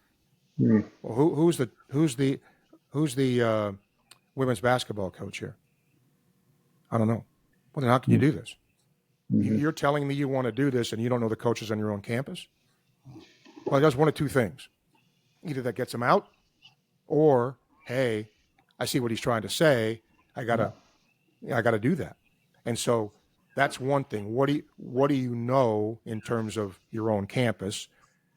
Well, who's the women's basketball coach here? I don't know. Well, then how can you do this? You're telling me you want to do this and you don't know the coaches on your own campus? Well, it does one of two things. Either that gets them out, or, hey, I see what he's trying to say. I gotta do that. And so that's one thing. What do you know in terms of your own campus?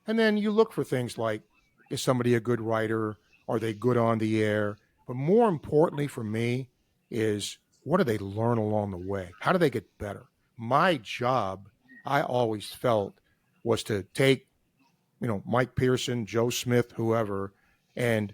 And then you look for things like, is somebody a good writer? Are they good on the air? But more importantly for me is, what do they learn along the way? How do they get better? My job, I always felt, was to take, Mike Pearson, Joe Smith, whoever, and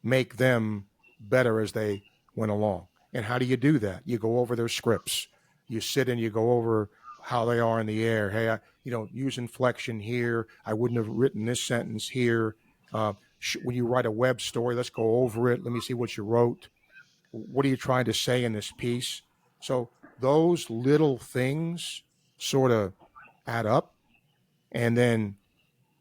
make them better as they went along. And how do you do that? You go over their scripts. You sit and you go over how they are in the air. Hey, use inflection here. I wouldn't have written this sentence here. When you write a web story, let's go over it. Let me see what you wrote. What are you trying to say in this piece? So those little things sort of add up. And then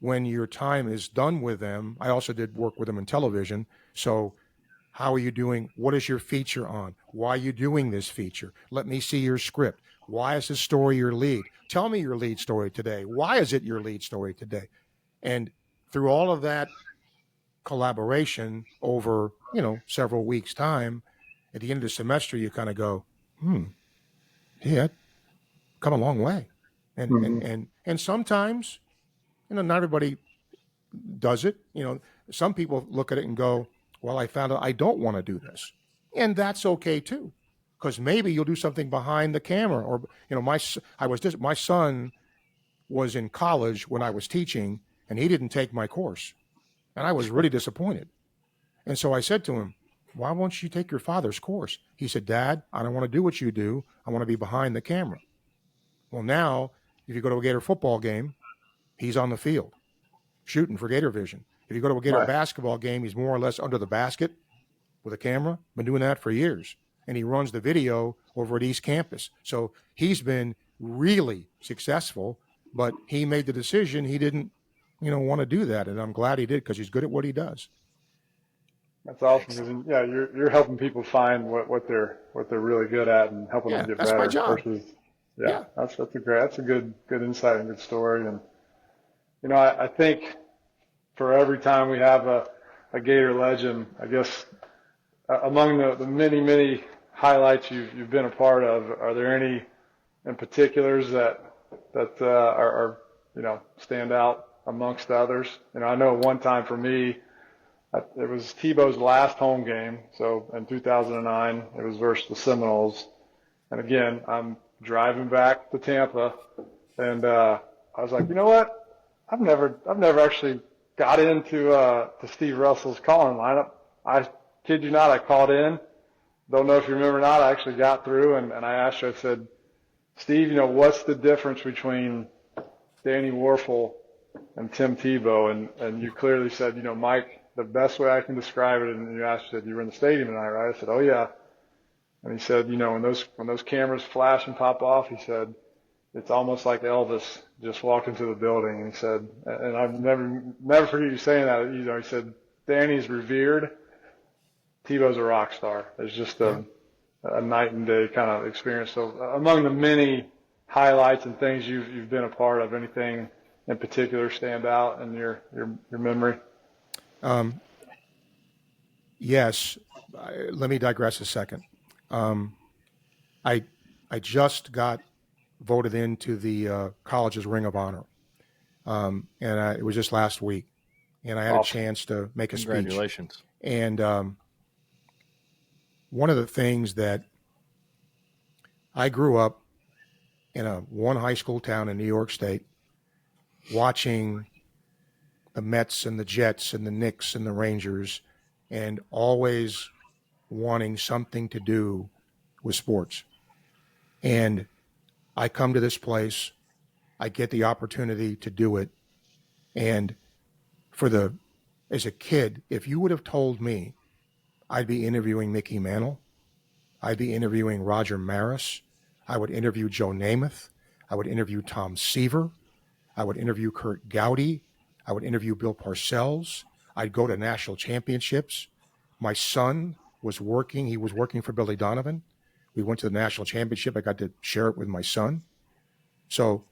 when your time is done with them, I also did work with them in television. So how are you doing? What is your feature on? Why are you doing this feature? Let me see your script. Why is this story your lead? Tell me your lead story today. Why is it your lead story today? And through all of that collaboration over, several weeks' time, at the end of the semester, you kind of go, yeah, come a long way. And sometimes, not everybody does it. Some people look at it and go, well, I found out I don't want to do this. And that's okay too, because maybe you'll do something behind the camera. Or, my son was in college when I was teaching, and he didn't take my course. And I was really disappointed. And so I said to him, why won't you take your father's course? He said, Dad, I don't want to do what you do. I want to be behind the camera. Well, now, if you go to a Gator football game, he's on the field shooting for Gator Vision. If you go to a Gator basketball game, he's more or less under the basket with a camera. Been doing that for years. And he runs the video over at East Campus. So he's been really successful, but he made the decision he didn't, want to do that. And I'm glad he did, because he's good at what he does. That's awesome. Yeah, you're helping people find what they're really good at and helping them get that's better. My job. That's a good insight and good story. And I think for every time we have a Gator legend, I guess among the many highlights you've been a part of, are there any in particulars that are stand out amongst others? I know one time for me, it was Tebow's last home game. So in 2009, it was versus the Seminoles. And again, I'm driving back to Tampa, and I was like, you know what? I've never actually got into to Steve Russell's calling lineup. I kid you not, I called in. Don't know if you remember or not. I actually got through, and I asked you, I said, Steve, what's the difference between Danny Warfel and Tim Tebow? And you clearly said, Mike, the best way I can describe it, and you said you were in the stadium tonight, right? I said, oh yeah. And he said, when those cameras flash and pop off, he said, it's almost like Elvis just walked into the building. And he said, and I've never forget you saying that. He said, Danny's revered, Tebow's a rock star. It's just a night and day kind of experience. So among the many highlights and things you've been a part of, anything in particular stand out in your memory? Yes. Let me digress a second. I just got voted into the college's Ring of Honor, and it was just last week, and I had a chance to make a speech. Congratulations! And one of the things that I grew up in one high school town in New York State, watching the Mets and the Jets and the Knicks and the Rangers, and always wanting something to do with sports. And I come to this place, I get the opportunity to do it. And as a kid, if you would have told me I'd be interviewing Mickey Mantle, I'd be interviewing Roger Maris, I would interview Joe Namath, I would interview Tom Seaver, I would interview Kurt Gowdy, I would interview Bill Parcells, I'd go to national championships. My son was working, he was working for Billy Donovan. We went to the national championship. I got to share it with my son. So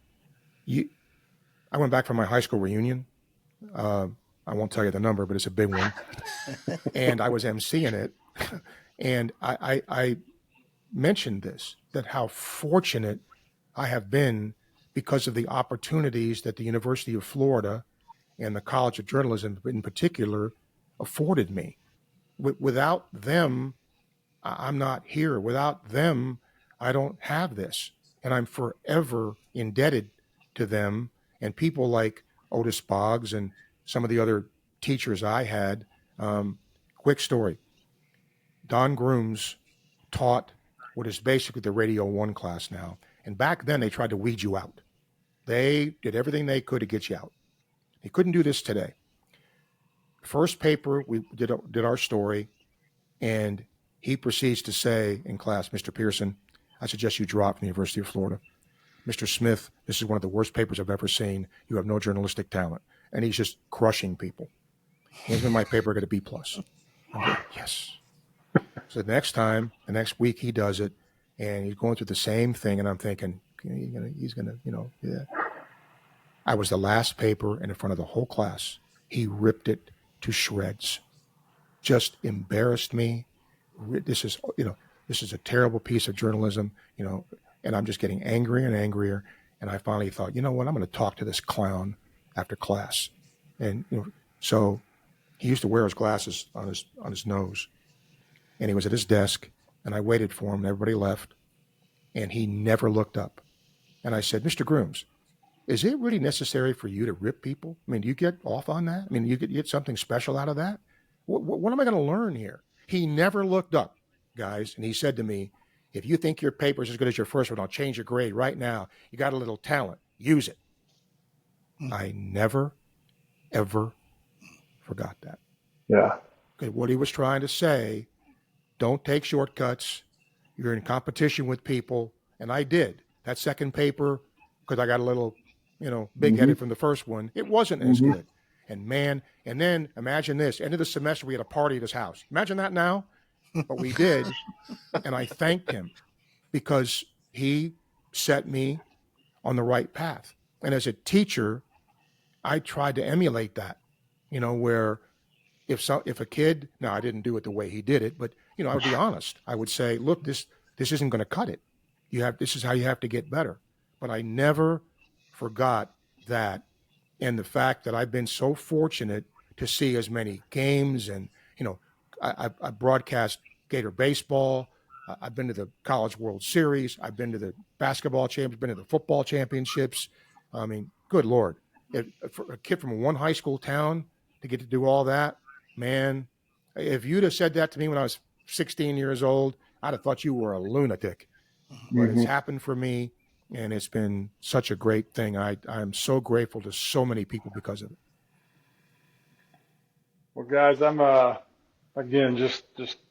I went back for my high school reunion. I won't tell you the number, but it's a big one. And I was emceeing it. And I mentioned this, that how fortunate I have been because of the opportunities that the University of Florida and the College of Journalism in particular afforded me. Without them, I'm not here. Without them, I don't have this. And I'm forever indebted to them and people like Otis Boggs and some of the other teachers I had. Quick story. Don Grooms taught what is basically the Radio 1 class now. And back then, they tried to weed you out. They did everything they could to get you out. They couldn't do this today. First paper, we did our story, and he proceeds to say in class, Mr. Pearson, I suggest you drop from the University of Florida. Mr. Smith, this is one of the worst papers I've ever seen. You have no journalistic talent. And he's just crushing people. Hands me my paper, I got a B+. I'm like, yes. So the next week he does it, and he's going through the same thing, and I'm thinking, he's going to, yeah. I was the last paper, and in front of the whole class, he ripped it to shreds. Just embarrassed me. This is a terrible piece of journalism, and I'm just getting angrier and angrier. And I finally thought, you know what, I'm going to talk to this clown after class. And so he used to wear his glasses on his nose, and he was at his desk, and I waited for him, and everybody left, and he never looked up. And I said, Mr. Grooms, is it really necessary for you to rip people? I mean, do you get off on that? I mean, you get something special out of that? What am I going to learn here? He never looked up, guys, and he said to me, if you think your paper is as good as your first one, I'll change your grade right now. You got a little talent. Use it. I never, ever forgot that. Yeah. Okay, what he was trying to say, don't take shortcuts. You're in competition with people, and I did. That second paper, because I got a little, big-headed from the first one, it wasn't as good. And then imagine this, end of the semester, we had a party at his house. Imagine that now, but we did. And I thanked him because he set me on the right path. And as a teacher, I tried to emulate that, where if a kid, now I didn't do it the way he did it, but, I would be honest. I would say, look, this isn't going to cut it. This is how you have to get better. But I never forgot that. And the fact that I've been so fortunate to see as many games and, I broadcast Gator baseball. I've been to the College World Series. I've been to the basketball championships, been to the football championships. I mean, good Lord. For a kid from one high school town to get to do all that, man, if you'd have said that to me when I was 16 years old, I'd have thought you were a lunatic. But it's happened for me. And it's been such a great thing. I'm so grateful to so many people because of it. Well, guys, I'm again just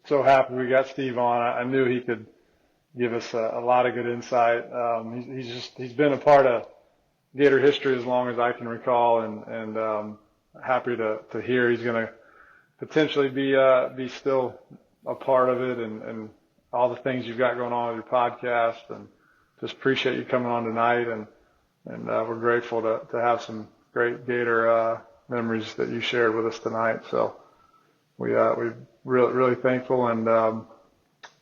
so happy we got Steve on. I knew he could give us a lot of good insight. He's been a part of Gator history as long as I can recall, and happy to hear he's going to potentially be still a part of it, and all the things you've got going on with your podcast, and just appreciate you coming on tonight, and we're grateful to have some great Gator memories that you shared with us tonight. So we're really thankful. And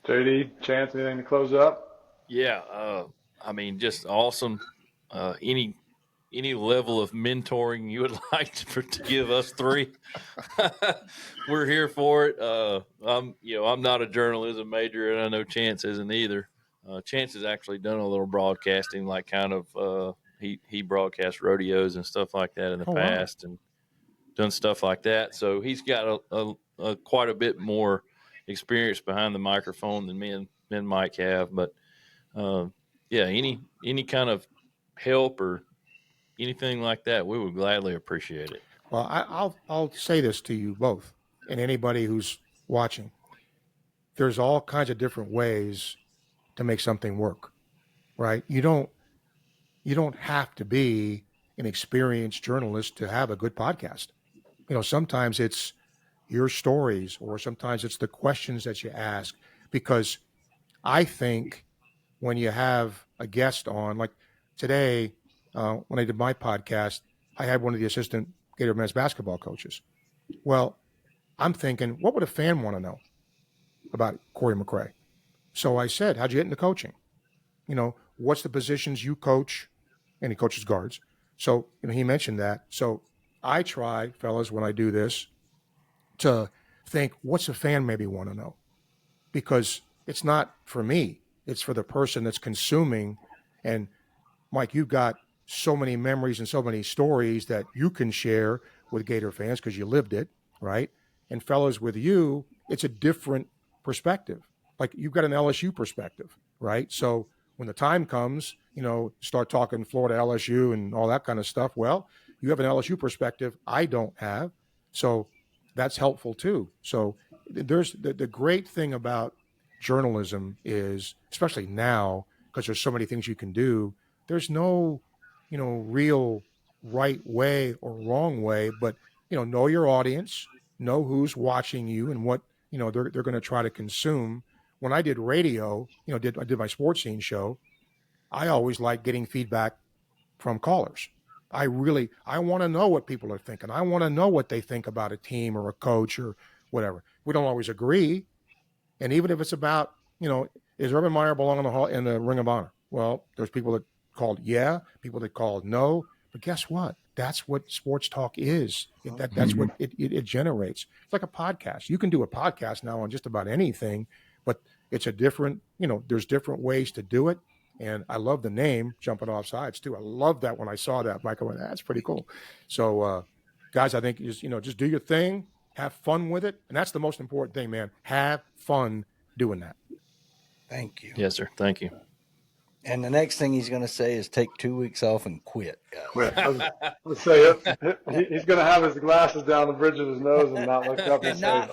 JD, Chance, anything to close up? Yeah, just awesome. Any level of mentoring you would like to give us three, we're here for it. I'm not a journalism major, and I know Chance isn't either. Chance has actually done a little broadcasting, like kind of he broadcast rodeos and stuff like that in the past, and done stuff like that. So he's got a quite a bit more experience behind the microphone than me and Mike have. But yeah, any kind of help or anything like that, we would gladly appreciate it. Well, I'll say this to you both and anybody who's watching. There's all kinds of different ways to make something work, right? You don't have to be an experienced journalist to have a good podcast. Sometimes it's your stories, or sometimes it's the questions that you ask. Because I think when you have a guest on, like today, when I did my podcast, I had one of the assistant Gator men's basketball coaches. Well, I'm thinking, what would a fan want to know about Corey McRae? So I said, how'd you get into coaching? What's the positions you coach? And he coaches guards. So he mentioned that. So I try, fellas, when I do this, to think, what's a fan maybe want to know? Because it's not for me. It's for the person that's consuming. And Mike, you've got so many memories and so many stories that you can share with Gator fans because you lived it, right? And fellas, with you, it's a different perspective. Like you've got an LSU perspective, right? So when the time comes, start talking Florida LSU and all that kind of stuff. Well, you have an LSU perspective I don't have. So that's helpful too. So there's the great thing about journalism is, especially now, because there's so many things you can do, there's no, real right way or wrong way, but, know your audience, know who's watching you and what, they're going to try to consume. When I did radio, I did my sports scene show, I always like getting feedback from callers. I want to know what people are thinking. I want to know what they think about a team or a coach or whatever. We don't always agree. And even if it's about, is Urban Meyer belong in the Ring of Honor? Well, there's people that called yeah, people that called no. But guess what? That's what sports talk is. That's what it generates. It's like a podcast. You can do a podcast now on just about anything, but it's a different, there's different ways to do it. And I love the name, Jumping Off Sides, too. I love that when I saw that. Mike, I went, that's pretty cool. So, guys, I think just do your thing, have fun with it. And that's the most important thing, man. Have fun doing that. Thank you. Yes, sir. Thank you. And the next thing he's going to say is take 2 weeks off and quit. Let's say it. He's going to have his glasses down the bridge of his nose and not look up and say,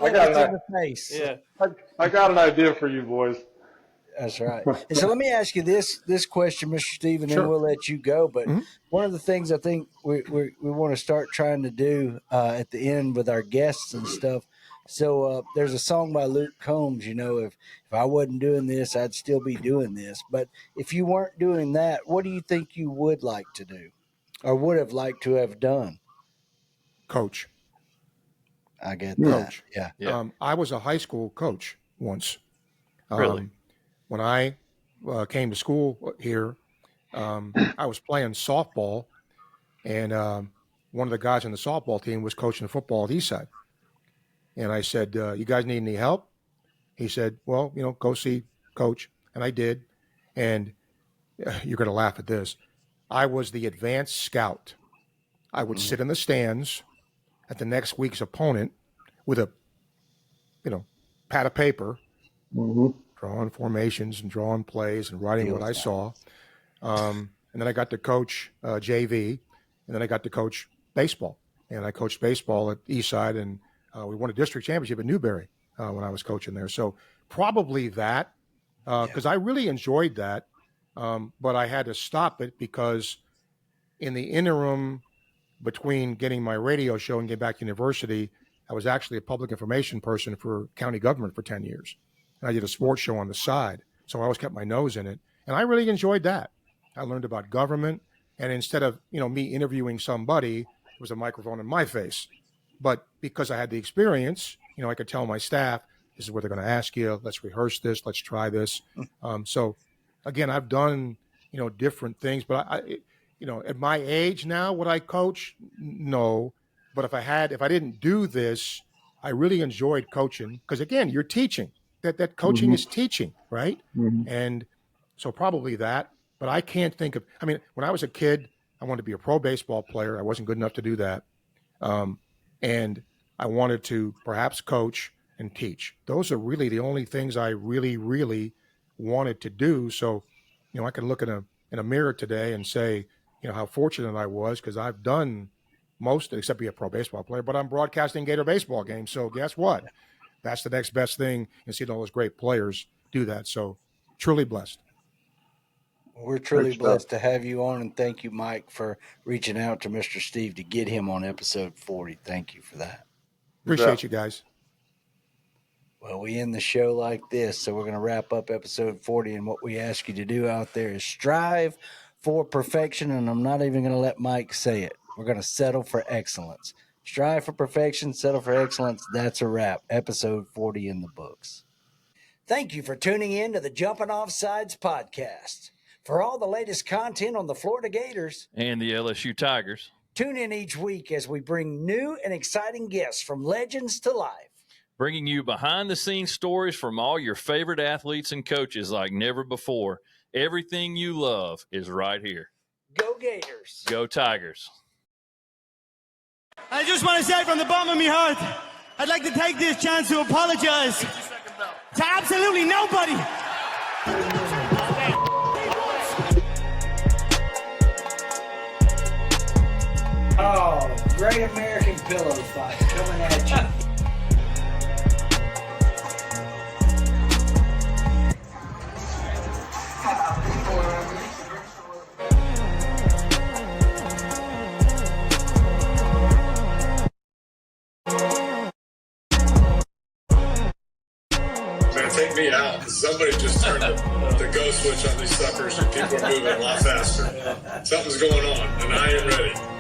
I got an idea for you boys. That's right. And so let me ask you this question, Mr. Steve, and then we'll let you go. But one of the things I think we want to start trying to do at the end with our guests and stuff. So there's a song by Luke Combs, if I wasn't doing this, I'd still be doing this. But if you weren't doing that, what do you think you would like to do or would have liked to have done? Coach. I get that. Coach. Yeah. I was a high school coach once. Really? When I came to school here, I was playing softball, and one of the guys on the softball team was coaching football at Eastside. And I said, you guys need any help? He said, well, go see Coach. And I did. And you're going to laugh at this. I was the advanced scout. I would sit in the stands at the next week's opponent with a, pad of paper, drawing formations and drawing plays and writing what I saw. And then I got to coach JV, and then I got to coach baseball. And I coached baseball at Eastside, and we won a district championship at Newberry when I was coaching there. So probably that, because I really enjoyed that. But I had to stop it because in the interim between getting my radio show and getting back to university, I was actually a public information person for county government for 10 years. And I did a sports show on the side. So I always kept my nose in it. And I really enjoyed that. I learned about government. And instead of, me interviewing somebody, it was a microphone in my face. But because I had the experience, I could tell my staff, this is what they're going to ask you. Let's rehearse this. Let's try this. So, again, I've done, different things. But, at my age now, would I coach? No. But if I didn't do this, I really enjoyed coaching. Because, again, you're teaching. That coaching is teaching, right? And so probably that. But I can't think of – when I was a kid, I wanted to be a pro baseball player. I wasn't good enough to do that. And I wanted to perhaps coach and teach. Those are really the only things I really, really wanted to do. So, I could look in a mirror today and say, how fortunate I was, because I've done most, except be a pro baseball player, but I'm broadcasting Gator baseball games. So guess what? That's the next best thing, and seeing all those great players do that. So truly blessed. We're truly blessed to have you on, and thank you, Mike, for reaching out to Mr. Steve to get him on episode 40. Thank you for that. Appreciate you guys. Well, we end the show like this, so we're going to wrap up episode 40, and what we ask you to do out there is strive for perfection, and I'm not even going to let Mike say it. We're going to settle for excellence. Strive for perfection, settle for excellence. That's a wrap. Episode 40 in the books. Thank you for tuning in to the Jumping Off Sides podcast. For all the latest content on the Florida Gators and the LSU Tigers, tune in each week as we bring new and exciting guests from legends to life, bringing you behind-the-scenes stories from all your favorite athletes and coaches like never before. Everything you love is right here. Go Gators. Go Tigers. I just want to say from the bottom of my heart, I'd like to take this chance to apologize to absolutely nobody. Oh, Great American Pillow Fight coming at you. Man, take me out. Somebody just turned the go switch on these suckers, and people are moving a lot faster. Something's going on, and I ain't ready.